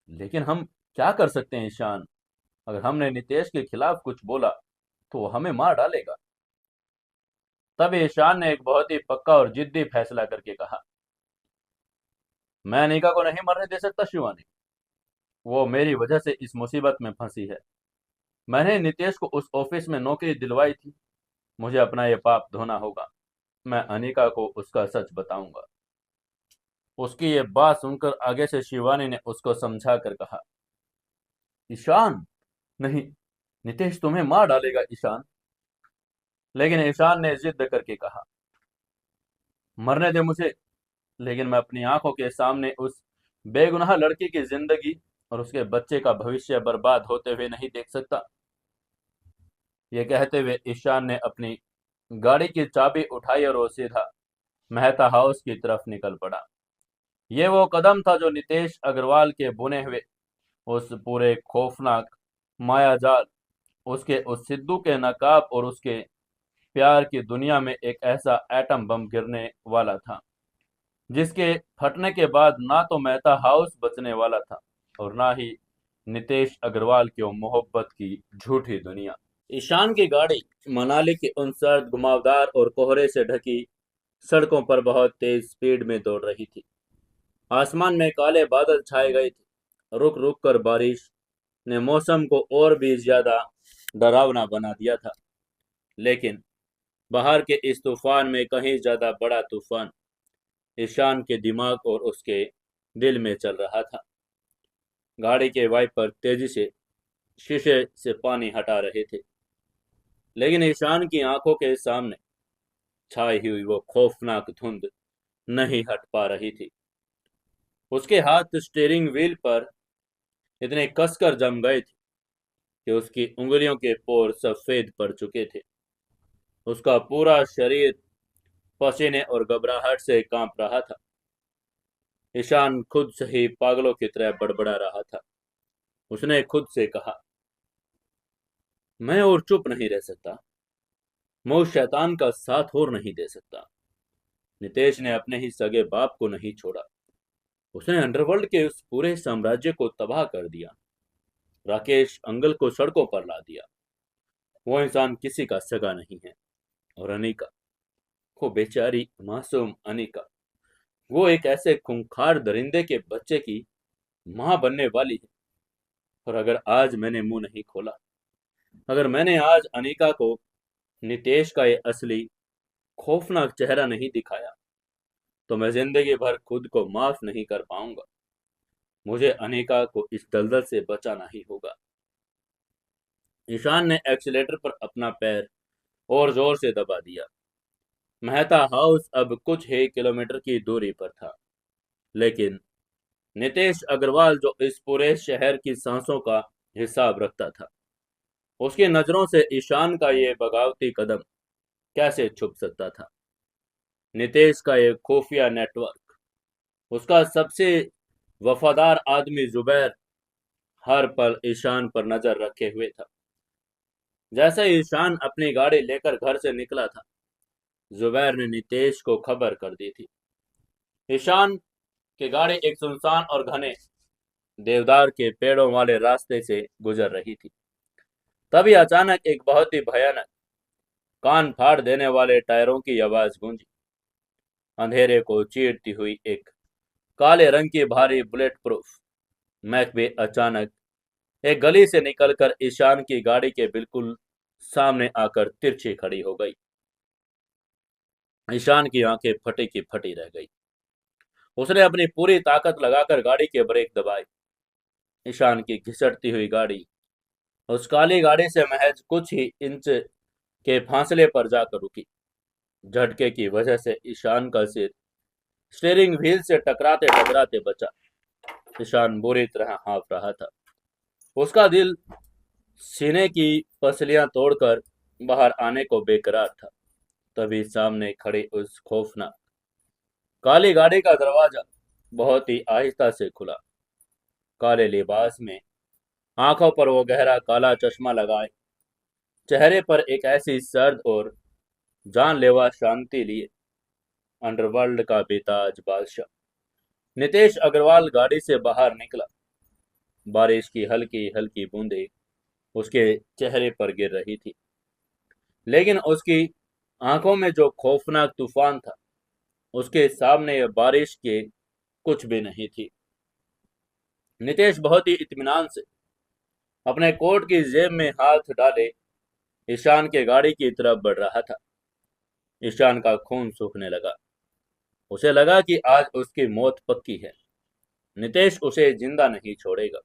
लेकिन हम क्या कर सकते हैं ईशान? अगर हमने नितेश के खिलाफ कुछ बोला तो वो हमें मार डालेगा। तब ईशान ने एक बहुत ही पक्का और जिद्दी फैसला करके कहा, मैं अनिका को नहीं मरने दे सकता शिवानी। वो मेरी वजह से इस मुसीबत में फंसी है। मैंने नितेश को उस ऑफिस में नौकरी दिलवाई थी। मुझे अपना ये पाप धोना होगा। मैं अनिका को उसका सच बताऊंगा। उसकी ये बात सुनकर आगे से शिवानी ने उसको समझा कर कहा, ईशान नहीं, नितेश तुम्हें मार डालेगा ईशान। लेकिन ईशान ने जिद करके कहा, मरने दे मुझे, लेकिन मैं अपनी आंखों के सामने उस बेगुनाह लड़की की जिंदगी और उसके बच्चे का भविष्य बर्बाद होते हुए नहीं देख सकता। ये कहते हुए ईशान ने अपनी गाड़ी की चाबी उठाई और वो सीधा मेहता हाउस की तरफ निकल पड़ा। ये वो कदम था जो नितेश अग्रवाल के बुने हुए उस पूरे खौफनाक मायाजाल, उसके उस सिद्धू के नकाब और उसके प्यार की दुनिया में एक ऐसा एटम बम गिरने वाला था जिसके फटने के बाद ना तो मेहता हाउस बचने वाला था और ना ही नितेश अग्रवाल की वो मोहब्बत की झूठी दुनिया। ईशान की गाड़ी मनाली की उन सर्द घुमावदार और कोहरे से ढकी सड़कों पर बहुत तेज स्पीड में दौड़ रही थी। आसमान में काले बादल छाए गए थे। रुक रुक कर बारिश ने मौसम को और भी ज्यादा डरावना बना दिया था। लेकिन बाहर के इस तूफान में कहीं ज्यादा बड़ा तूफान ईशान के दिमाग और उसके दिल में चल रहा था। गाड़ी के वाइपर तेजी से शीशे से पानी हटा रहे थे, लेकिन ईशान की आंखों के सामने छाई हुई वो खौफनाक धुंध नहीं हट पा रही थी। उसके हाथ स्टीयरिंग व्हील पर इतने कसकर जम गए थे कि उसकी उंगलियों के पोर सफेद पड़ चुके थे। उसका पूरा शरीर पसीने और घबराहट से कांप रहा था। ईशान खुद से ही पागलों की तरह बड़बड़ा रहा था। उसने खुद से कहा, मैं और चुप नहीं रह सकता। मैं उस शैतान का साथ और नहीं दे सकता। नितेश ने अपने ही सगे बाप को नहीं छोड़ा। उसने अंडरवर्ल्ड के उस पूरे साम्राज्य को तबाह कर दिया। राकेश अंगल को सड़कों पर ला दिया। वो इंसान किसी का सगा नहीं है। और अनिका, वो बेचारी मासूम अनिका, वो एक ऐसे खूंखार दरिंदे के बच्चे की मां बनने वाली है। और अगर आज मैंने मुंह नहीं खोला, अगर मैंने आज अनिका को नितेश का ये असली खौफनाक चेहरा नहीं दिखाया, तो मैं जिंदगी भर खुद को माफ नहीं कर पाऊंगा। मुझे अनिका को इस दलदल से बचाना ही होगा। ईशान ने एक्सीलेटर पर अपना पैर और जोर से दबा दिया। मेहता हाउस अब कुछ ही किलोमीटर की दूरी पर था, लेकिन नितेश अग्रवाल, जो इस पूरे शहर की सांसों का हिसाब रखता था, उसकी नजरों से ईशान का ये बगावती कदम कैसे छुप सकता था? नितेश का ये खुफिया नेटवर्क, उसका सबसे वफादार आदमी जुबैर हर पल ईशान पर नजर रखे हुए था। जैसे ही ईशान अपनी गाड़ी लेकर घर से निकला था, जुबैर ने नितेश को खबर कर दी थी। ईशान की गाड़ी एक सुनसान और घने देवदार के पेड़ों वाले रास्ते से गुजर रही थी। तभी अचानक एक बहुत ही भयानक, कान फाड़ देने वाले टायरों की आवाज गूंजी। अंधेरे को चीरती हुई एक काले रंग की भारी बुलेट प्रूफ मैकबे अचानक एक गली से निकलकर ईशान की गाड़ी के बिल्कुल सामने आकर तिरछी खड़ी हो गई। ईशान की आंखें फटी की फटी रह गई। उसने अपनी पूरी ताकत लगाकर गाड़ी के ब्रेक दबाए। ईशान की घिसटती हुई गाड़ी उस काली गाड़ी से महज कुछ ही इंच के फासले पर जाकर रुकी। झटके की वजह से ईशान का सिर स्टीयरिंग व्हील से टकराते टकराते बचा। ईशान बुरी तरह हाँफ रहा था। उसका दिल सीने की पसलियां तोड़कर बाहर आने को बेकरार था। तभी सामने खड़ी उस खौफनाक काली गाड़ी का दरवाजा बहुत ही आहिस्ता से खुला। काले लिबास में आंखों पर वो गहरा काला चश्मा लगाए, चेहरे पर एक ऐसी सर्द और जानलेवा शांति लिए, अंडरवर्ल्ड का बेताज बादशाह। नितेश अग्रवाल गाड़ी से बाहर निकला। बारिश की हल्की हल्की बूंदें उसके चेहरे पर गिर रही थी, लेकिन उसकी आंखों में जो खौफनाक तूफान था, उसके सामने यह बारिश के कुछ भी नहीं थी। नितेश बहुत ही इत्मीनान से अपने कोट की जेब में हाथ डाले ईशान के गाड़ी की तरफ बढ़ रहा था। ईशान का खून सूखने लगा। उसे लगा कि आज उसकी मौत पक्की है। नितेश उसे जिंदा नहीं छोड़ेगा।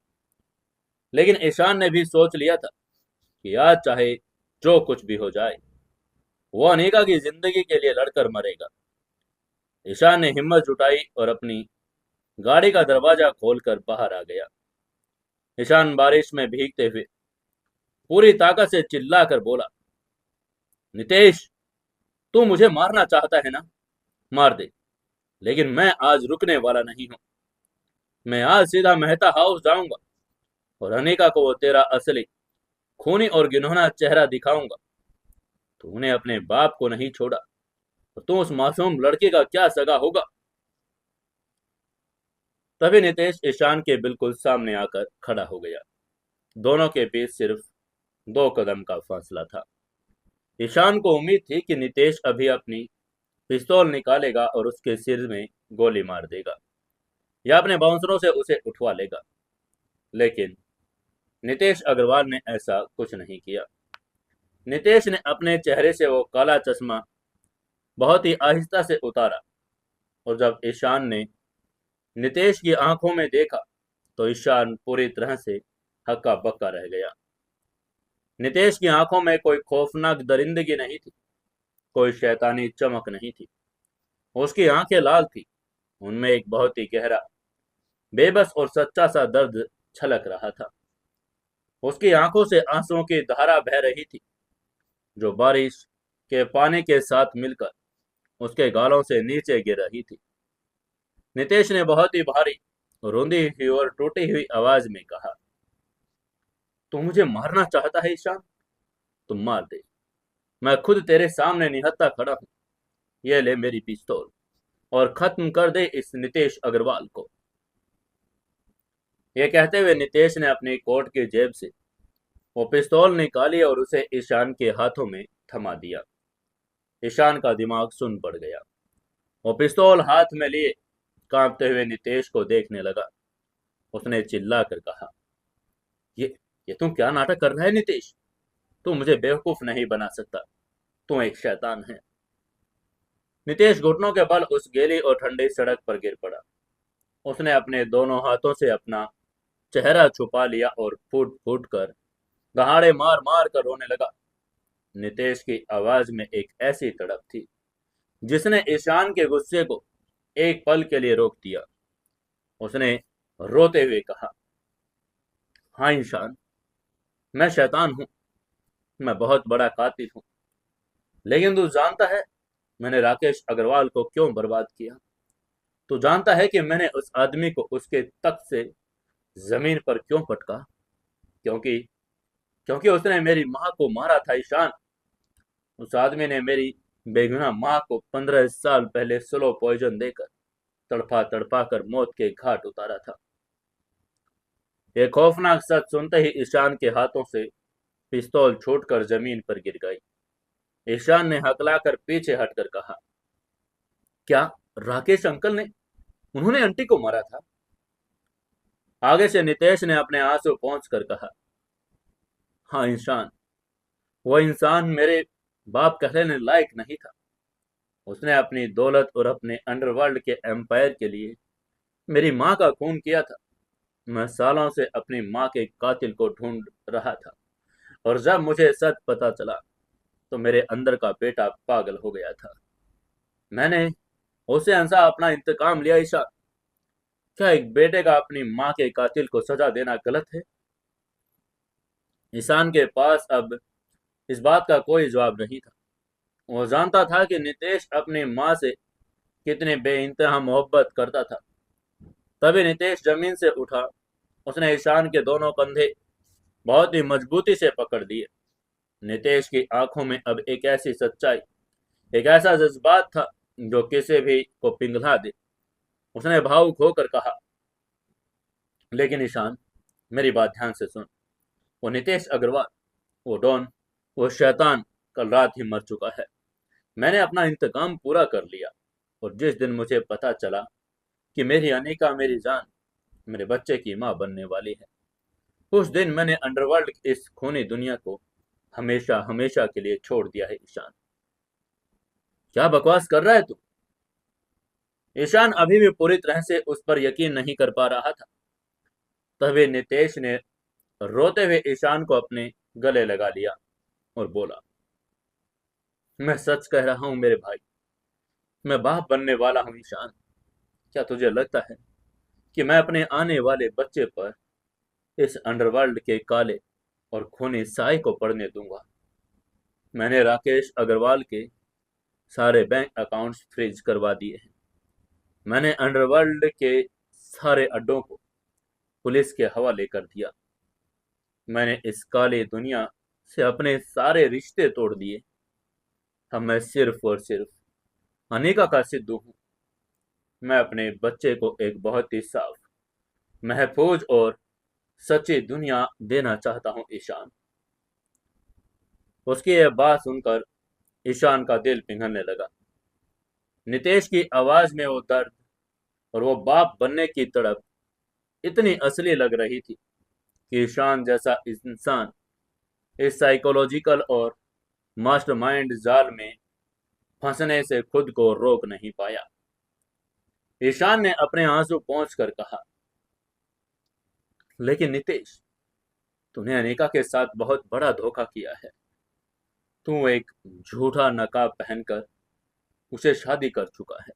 लेकिन ईशान ने भी सोच लिया था कि आज चाहे जो कुछ भी हो जाए, वो अनिका की जिंदगी के लिए लड़कर मरेगा। ईशान ने हिम्मत जुटाई और अपनी गाड़ी का दरवाजा खोलकर बाहर आ गया। ईशान बारिश में भीगते हुए पूरी ताकत से चिल्लाकर बोला, नितेश, तू मुझे मारना चाहता है ना? मार दे, लेकिन मैं आज रुकने वाला नहीं हूं। मैं आज सीधा मेहता हाउस जाऊंगा और अनिका को वो तेरा असली खूनी और घिनौना चेहरा दिखाऊंगा। तूने अपने बाप को नहीं छोड़ा, तो तू उस मासूम लड़के का क्या सगा होगा? तभी नितेश ईशान के बिल्कुल सामने आकर खड़ा हो गया। दोनों के बीच सिर्फ 2 कदम का फासला था। ईशान को उम्मीद थी कि नितेश अभी अपनी पिस्तौल निकालेगा और उसके सिर में गोली मार देगा या अपने बाउंसरों से उसे उठवा लेगा, लेकिन नितेश अग्रवाल ने ऐसा कुछ नहीं किया। नितेश ने अपने चेहरे से वो काला चश्मा बहुत ही आहिस्ता से उतारा और जब ईशान ने नितेश की आंखों में देखा तो ईशान पूरी तरह से हक्का बक्का रह गया। नितेश की आंखों में कोई खौफनाक दरिंदगी नहीं थी, कोई शैतानी चमक नहीं थी। उसकी आंखें लाल थी, उनमें एक बहुत ही गहरा, बेबस और सच्चा सा दर्द छलक रहा था। उसकी आंखों से आंसुओं की धारा बह रही थी, जो बारिश के पानी के साथ मिलकर उसके गालों से नीचे गिर रही थी। नितेश ने बहुत ही भारी, रोंदी हुई और टूटी हुई आवाज में कहा, तू मुझे मारना चाहता है ईशान? तुम मार दे, मैं खुद तेरे सामने निहत्था खड़ा हूं। ये ले मेरी पिस्तौल और खत्म कर दे इस नितेश अग्रवाल को। यह कहते हुए नितेश ने अपनी कोट की जेब से वो पिस्तौल निकाली और उसे ईशान के हाथों में थमा दिया। ईशान का दिमाग सुन पड़ गया। वो पिस्तौल हाथ में लिए कांपते हुए नितेश को देखने लगा। उसने चिल्लाकर कहा, ये ये तुम क्या नाटक कर रहा है नितेश? तू मुझे बेवकूफ नहीं बना सकता। तू एक शैतान है। नितेश घुटनों के बल उस गीली और ठंडी सड़क पर गिर पड़ा। उसने अपने दोनों हाथों से अपना चेहरा छुपा लिया और फूट फूट कर दहाड़े मार मार कर रोने लगा। नितेश की आवाज में एक ऐसी तड़प थी जिसने ईशान के गुस्से को एक पल के लिए रोक दिया। उसने रोते हुए कहा, हाँ ईशान, मैं शैतान हूं, मैं बहुत बड़ा कातिल हूं, लेकिन तू जानता है मैंने राकेश अग्रवाल को क्यों बर्बाद किया? तू जानता है कि मैंने उस आदमी को उसके तख्त से जमीन पर क्यों पटका? क्योंकि क्योंकि उसने मेरी माँ को मारा था ईशान। उस आदमी ने मेरी बेगुनाह माँ को 15 साल पहले स्लो पॉइजन देकर तड़पा तड़पा कर मौत के घाट उतारा था। यह खौफनाक सच सुनते ही ईशान के हाथों से पिस्तौल छूटकर जमीन पर गिर गई। ईशान ने हकलाकर पीछे हटकर कहा, क्या राकेश अंकल ने उन्होंने आंटी को मारा था? आगे से नितेश ने अपने आंसू पहुंच कर कहा, हाँ ईशान, वो इंसान मेरे बाप कहने लायक नहीं था। उसने अपनी दौलत और अपने अंडरवर्ल्ड के एम्पायर के लिए मेरी माँ का खून किया था। मैं सालों से अपनी माँ के कातिल को ढूंढ रहा था और जब मुझे सच पता चला तो मेरे अंदर का बेटा पागल हो गया था। मैंने उसे हंसा अपना इंतकाम लिया। ईशा, क्या एक बेटे का अपनी माँ के कातिल को सजा देना गलत है? ईशान के पास अब इस बात का कोई जवाब नहीं था। वो जानता था कि नितेश अपनी माँ से कितनी बेइंतहा मोहब्बत करता था। तभी नितेश जमीन से उठा। उसने ईशान के दोनों कंधे बहुत ही मजबूती से पकड़ लिए। नितेश की आंखों में अब एक ऐसी सच्चाई, एक ऐसा जज्बात था जो किसी भी को पिघला दे। उसने भावुक होकर कहा, लेकिन ईशान, मेरी बात ध्यान से सुन। वो नितेश अग्रवाल, वो डॉन, वो शैतान कल रात ही मर चुका है। मैंने अपना इंतकाम पूरा कर लिया। और जिस दिन मुझे पता चला कि मेरी अनिका, मेरी जान, मेरे बच्चे की माँ बनने वाली है, उस दिन मैंने अंडरवर्ल्ड की इस खूनी दुनिया को हमेशा हमेशा के लिए छोड़ दिया है। ईशान, क्या बकवास कर रहा है तू? ईशान अभी भी पूरी तरह से उस पर यकीन नहीं कर पा रहा था। तभी नितेश ने रोते हुए ईशान को अपने गले लगा लिया और बोला, मैं सच कह रहा हूं मेरे भाई, मैं बाप बनने वाला हूं। ईशान, क्या तुझे लगता है कि मैं अपने आने वाले बच्चे पर इस अंडरवर्ल्ड के काले और खूनी साए को पड़ने दूंगा? मैंने राकेश अग्रवाल के सारे बैंक अकाउंट्स फ्रीज करवा दिए हैं। मैंने अंडरवर्ल्ड के सारे अड्डों को पुलिस के हवाले कर दिया। मैंने इस काली दुनिया से अपने सारे रिश्ते तोड़ दिए। अब मैं सिर्फ और सिर्फ अनिका का सिद्धू हूँ। मैं अपने बच्चे को एक बहुत ही साफ, महफूज और सच्ची दुनिया देना चाहता हूँ। ईशान। उसकी यह बात सुनकर ईशान का दिल पिघलने लगा। नितेश की आवाज में वो दर्द और वो बाप बनने की तड़प इतनी असली लग रही थी कि ईशान जैसा इंसान इस साइकोलॉजिकल और मास्टरमाइंड जाल में फंसने से खुद को रोक नहीं पाया। ईशान ने अपने आंसू पोंछ कर कहा, लेकिन नितेश, तूने अनिका के साथ बहुत बड़ा धोखा किया है। तू एक झूठा नकाब पहनकर उसे शादी कर चुका है।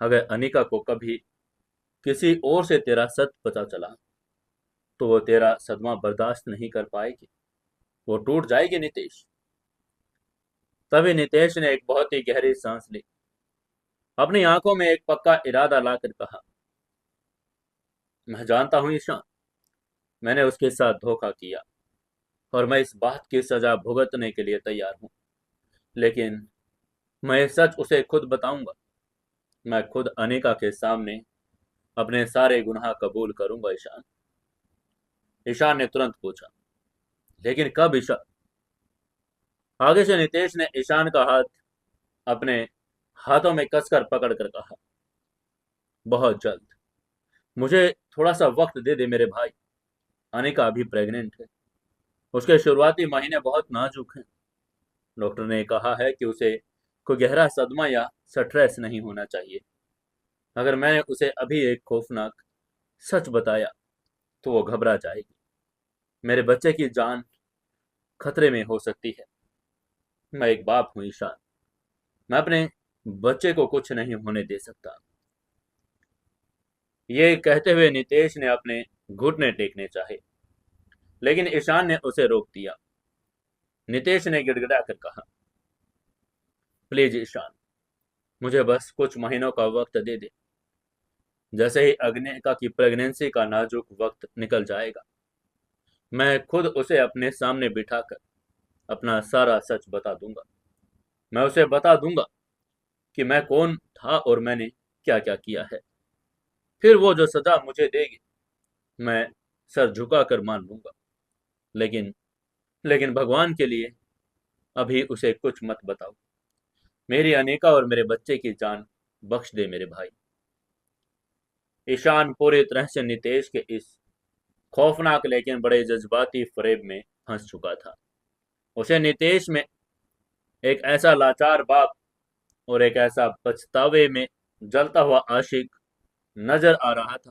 अगर अनिका को कभी किसी और से तेरा सच पता चला तो वो तेरा सदमा बर्दाश्त नहीं कर पाएगी। वो टूट जाएगी नितेश। तभी नितेश ने एक बहुत ही गहरी सांस ली। अपनी आंखों में एक पक्का इरादा लाकर कहा, मैं जानता हूं ईशान, मैंने उसके साथ धोखा किया और मैं इस बात की सजा भुगतने के लिए तैयार हूं। लेकिन मैं ये सच उसे खुद बताऊंगा। मैं खुद अनिका के सामने अपने सारे गुनाह कबूल करूंगा। ईशान। ईशान ने तुरंत पूछा, लेकिन कब? ईशान। आगे से नितेश ने ईशान का हाथ अपने हाथों में कसकर पकड़कर कहा, बहुत जल्द। मुझे थोड़ा सा वक्त दे दे मेरे भाई। अनिका अभी प्रेग्नेंट है। उसके शुरुआती महीने बहुत नाजुक हैं। डॉक्टर ने कहा है कि उसे कोई गहरा सदमा या स्ट्रेस नहीं होना चाहिए। अगर मैंने उसे अभी एक खौफनाक सच बताया तो वो घबरा जाएगी। मेरे बच्चे की जान खतरे में हो सकती है। मैं एक बाप हूं ईशान। मैं अपने बच्चे को कुछ नहीं होने दे सकता। ये कहते हुए नितेश ने अपने घुटने टेकने चाहे, लेकिन ईशान ने उसे रोक दिया। नितेश ने गिड़गिड़ा कर कहा, प्लीज ईशान, मुझे बस कुछ महीनों का वक्त दे दे। जैसे ही अग्निका की प्रेगनेंसी का नाजुक वक्त निकल जाएगा, मैं खुद उसे अपने सामने बिठाकर अपना सारा सच बता दूंगा। मैं उसे बता दूंगा कि मैं कौन था और मैंने क्या क्या किया है। फिर वो जो सजा मुझे देगी, मैं सर झुकाकर मान लूंगा। लेकिन लेकिन भगवान के लिए अभी उसे कुछ मत बताओ। मेरी अनिका और मेरे बच्चे की जान बख्श दे मेरे भाई। ईशान पूरी तरह से नितेश के इस खौफनाक लेकिन बड़े जज्बाती फरेब में फंस चुका था। उसे नितेश में एक ऐसा लाचार बाप और एक ऐसा पछतावे में जलता हुआ आशिक नजर आ रहा था,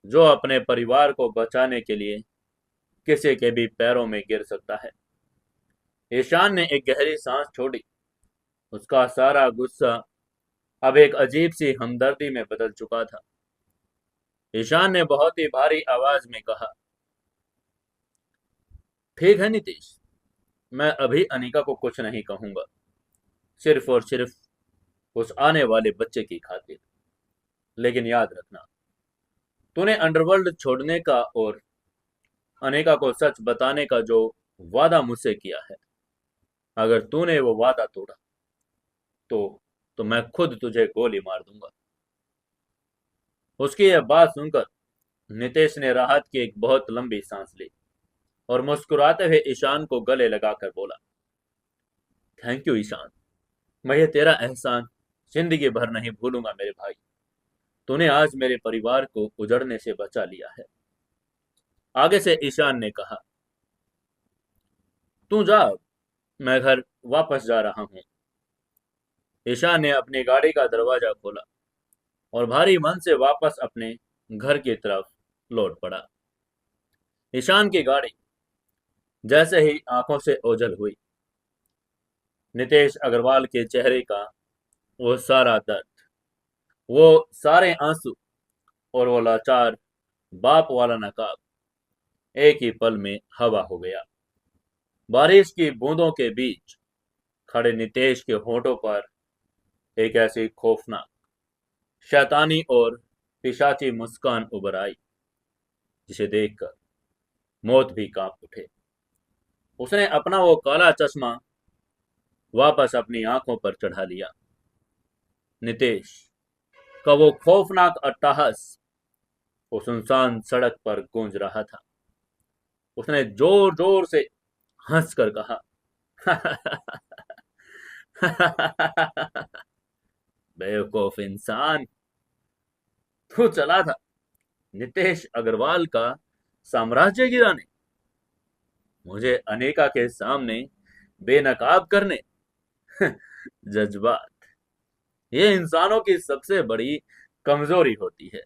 जो अपने परिवार को बचाने के लिए किसी के भी पैरों में गिर सकता है। ईशान ने एक गहरी सांस छोड़ी। उसका सारा गुस्सा अब एक अजीब सी हमदर्दी में बदल चुका था। ईशान ने बहुत ही भारी आवाज में कहा, ठीक है नीतीश, मैं अभी अनिका को कुछ नहीं कहूंगा, सिर्फ और सिर्फ उस आने वाले बच्चे की खातिर। लेकिन याद रखना, तूने अंडरवर्ल्ड छोड़ने का और अनेका को सच बताने का जो वादा मुझसे किया है, अगर तूने वो वादा तोड़ा तो मैं खुद तुझे गोली मार दूंगा। उसकी यह बात सुनकर नितेश ने राहत की एक बहुत लंबी सांस ली और मुस्कुराते हुए ईशान को गले लगाकर बोला, थैंक यू ईशान, मैं ये तेरा एहसान जिंदगी भर नहीं भूलूंगा मेरे भाई। तूने आज मेरे परिवार को उजड़ने से बचा लिया है। आगे से ईशान ने कहा, तू जा, मैं घर वापस जा रहा हूँ। ईशान ने अपनी गाड़ी का दरवाजा खोला और भारी मन से वापस अपने घर की तरफ लौट पड़ा। ईशान की गाड़ी जैसे ही आंखों से ओझल हुई, नितेश अग्रवाल के चेहरे का वो सारा दर्द, वो सारे आंसू और वो लाचार बाप वाला नकाब एक ही पल में हवा हो गया। बारिश की बूंदों के बीच खड़े नितेश के होठों पर एक ऐसी खौफनाक, शैतानी और पिशाची मुस्कान उभर आई जिसे देखकर मौत भी कांप उठे। उसने अपना वो काला चश्मा वापस अपनी आंखों पर चढ़ा लिया। नितेश का वो खौफनाक अट्टहास वो सुनसान सड़क पर गूंज रहा था। उसने जोर जोर से हंसकर कहा, बेवकूफ इंसान, तू चला था नितेश अग्रवाल का साम्राज्य गिराने, मुझे अनेका के सामने बेनकाब करने। जज्बात, ये इंसानों की सबसे बड़ी कमजोरी होती है।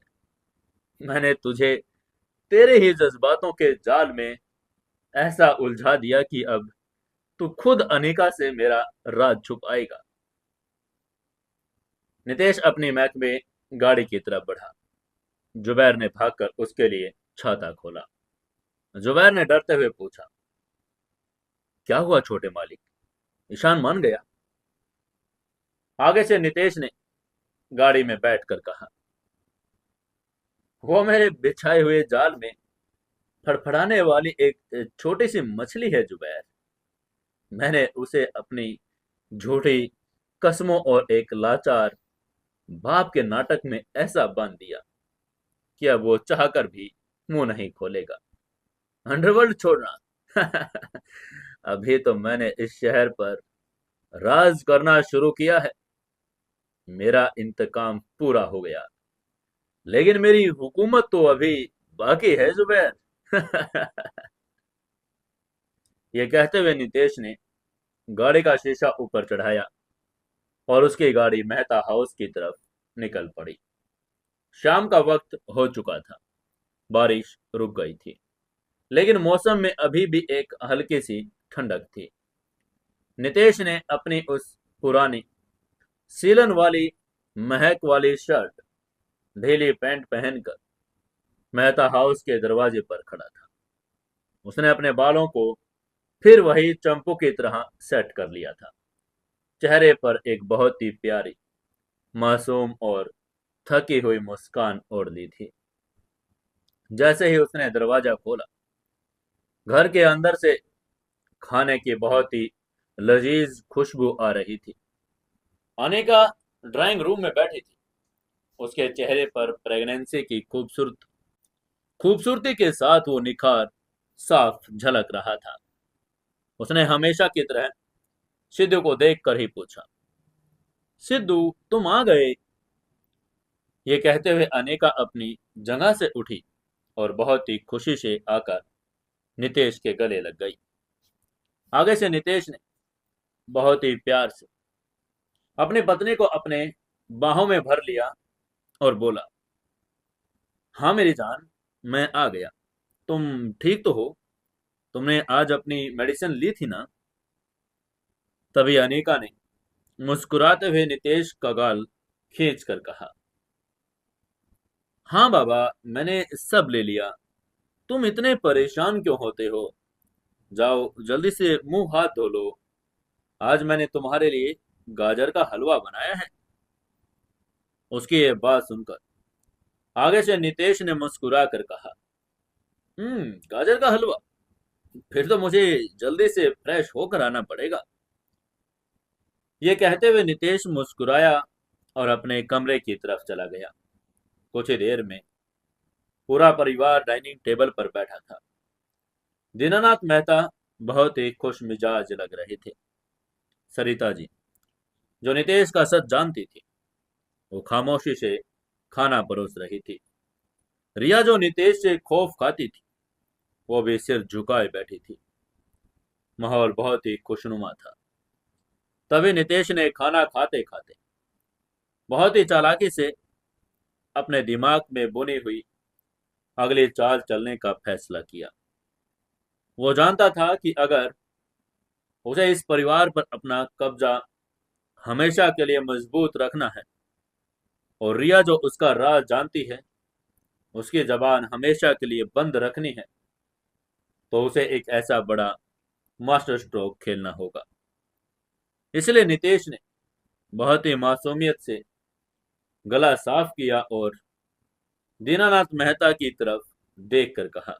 मैंने तुझे तेरे ही जज्बातों के जाल में ऐसा उलझा दिया कि अब तू खुद अनिका से मेरा राज छुपाएगा। नितेश अपनी महक में गाड़ी की तरफ बढ़ा। जुबैर ने भागकर उसके लिए छाता खोला। जुबैर ने डरते हुए पूछा, क्या हुआ छोटे मालिक? ईशान मान गया? आगे से नितेश ने गाड़ी में बैठकर कहा, वो मेरे बिछाए हुए जाल में फड़फड़ाने वाली एक छोटी सी मछली है जुबैर। मैंने उसे अपनी झूठी कस्मों और एक लाचार बाप के नाटक में ऐसा बांध दिया कि अब वो चाहकर भी मुंह नहीं खोलेगा। अंडरवर्ल्ड छोड़ना। अभी तो मैंने इस शहर पर राज करना शुरू किया है। मेरा इंतकाम पूरा हो गया, लेकिन मेरी हुकूमत तो अभी बाकी है जुबैर। ये कहते हुए नितेश ने गाड़ी का शीशा ऊपर चढ़ाया और उसकी गाड़ी मेहता हाउस की तरफ निकल पड़ी। शाम का वक्त हो चुका था। बारिश रुक गई थी, लेकिन मौसम में अभी भी एक हल्की सी ठंडक थी। नितेश ने अपनी उस पुरानी सीलन वाली महक वाली शर्ट, ढीली पैंट पहनकर मेहता हाउस के दरवाजे पर खड़ा था। उसने अपने बालों को फिर वही चंपू की तरह सेट कर लिया था। चेहरे पर एक बहुत ही प्यारी, मासूम और थकी हुई मुस्कान ओढ़ ली थी। जैसे ही उसने दरवाजा खोला, घर के अंदर से खाने की बहुत ही लजीज खुशबू आ रही थी। अनिका ड्राइंग रूम में बैठी थी। उसके चेहरे पर प्रेगनेंसी की खूबसूरती के साथ वो निखार साफ झलक रहा था। उसने हमेशा की तरह सिद्धू को देखकर ही पूछा, सिद्धू तुम आ गए? ये कहते हुए अनेका अपनी जगह से उठी और बहुत ही खुशी से आकर नितेश के गले लग गई। आगे से नितेश ने बहुत ही प्यार से अपनी पत्नी को अपने बाहों में भर लिया और बोला, हाँ मेरी जान, मैं आ गया। तुम ठीक तो हो? तुमने आज अपनी मेडिसिन ली थी ना? तभी अनीका ने मुस्कुराते हुए नितेश का गाल खींच कर कहा, हाँ बाबा, मैंने सब ले लिया। तुम इतने परेशान क्यों होते हो? जाओ जल्दी से मुंह हाथ धो लो। आज मैंने तुम्हारे लिए गाजर का हलवा बनाया है। उसकी ये बात सुनकर आगे से नितेश ने मुस्कुरा कर कहा, गाजर का हलवा। फिर तो मुझे जल्दी से फ्रेश होकर आना पड़ेगा। ये कहते हुए नितेश मुस्कुराया और अपने कमरे की तरफ चला गया। कुछ ही देर में पूरा परिवार डाइनिंग टेबल पर बैठा था। दीनानाथ मेहता बहुत ही खुश मिजाज लग रहे थे। सरिता जी, जो नितेश का सच जानती थी, वो खामोशी से खाना परोस रही थी। रिया, जो नितेश से खौफ खाती थी, वो भी सिर झुकाए बैठी थी। माहौल बहुत ही खुशनुमा था। तभी नितेश ने खाना खाते खाते बहुत ही चालाकी से अपने दिमाग में बुनी हुई अगली चाल चलने का फैसला किया। वो जानता था कि अगर उसे इस परिवार पर अपना कब्जा हमेशा के लिए मजबूत रखना है और रिया, जो उसका राज जानती है, उसकी जबान हमेशा के लिए बंद रखनी है, तो उसे एक ऐसा बड़ा मास्टर स्ट्रोक खेलना होगा। इसलिए नितेश ने बहुत ही मासूमियत से गला साफ किया और दीनानाथ मेहता की तरफ देखकर कहा,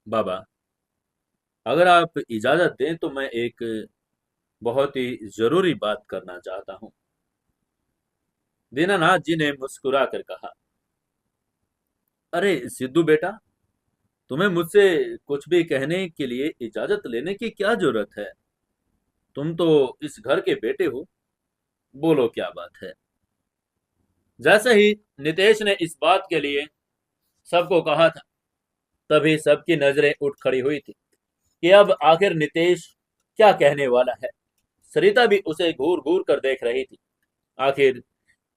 बाबा, अगर आप इजाजत दें तो मैं एक बहुत ही जरूरी बात करना चाहता हूं। दीनानाथ जी ने मुस्कुरा कर कहा, अरे सिद्धू बेटा, तुम्हें मुझसे कुछ भी कहने के लिए इजाजत लेने की क्या जरूरत है? तुम तो इस घर के बेटे हो, बोलो क्या बात है। जैसे ही नितेश ने इस बात के लिए सबको कहा था, तभी सबकी नजरें उठ खड़ी हुई थी कि अब आखिर नितेश क्या कहने वाला है। सरिता भी उसे घूर घूर कर देख रही थी। आखिर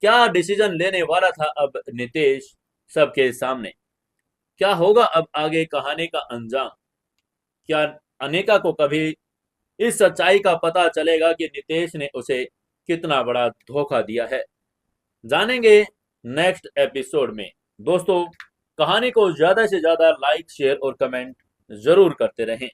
क्या डिसीजन लेने वाला था अब नितेश सबके सामने? क्या होगा अब आगे कहानी का अंजाम? क्या अनिका को कभी इस सच्चाई का पता चलेगा कि नितेश ने उसे कितना बड़ा धोखा दिया है? जानेंगे नेक्स्ट एपिसोड में। दोस्तों, कहानी को ज्यादा से ज्यादा लाइक, शेयर और कमेंट जरूर करते रहें।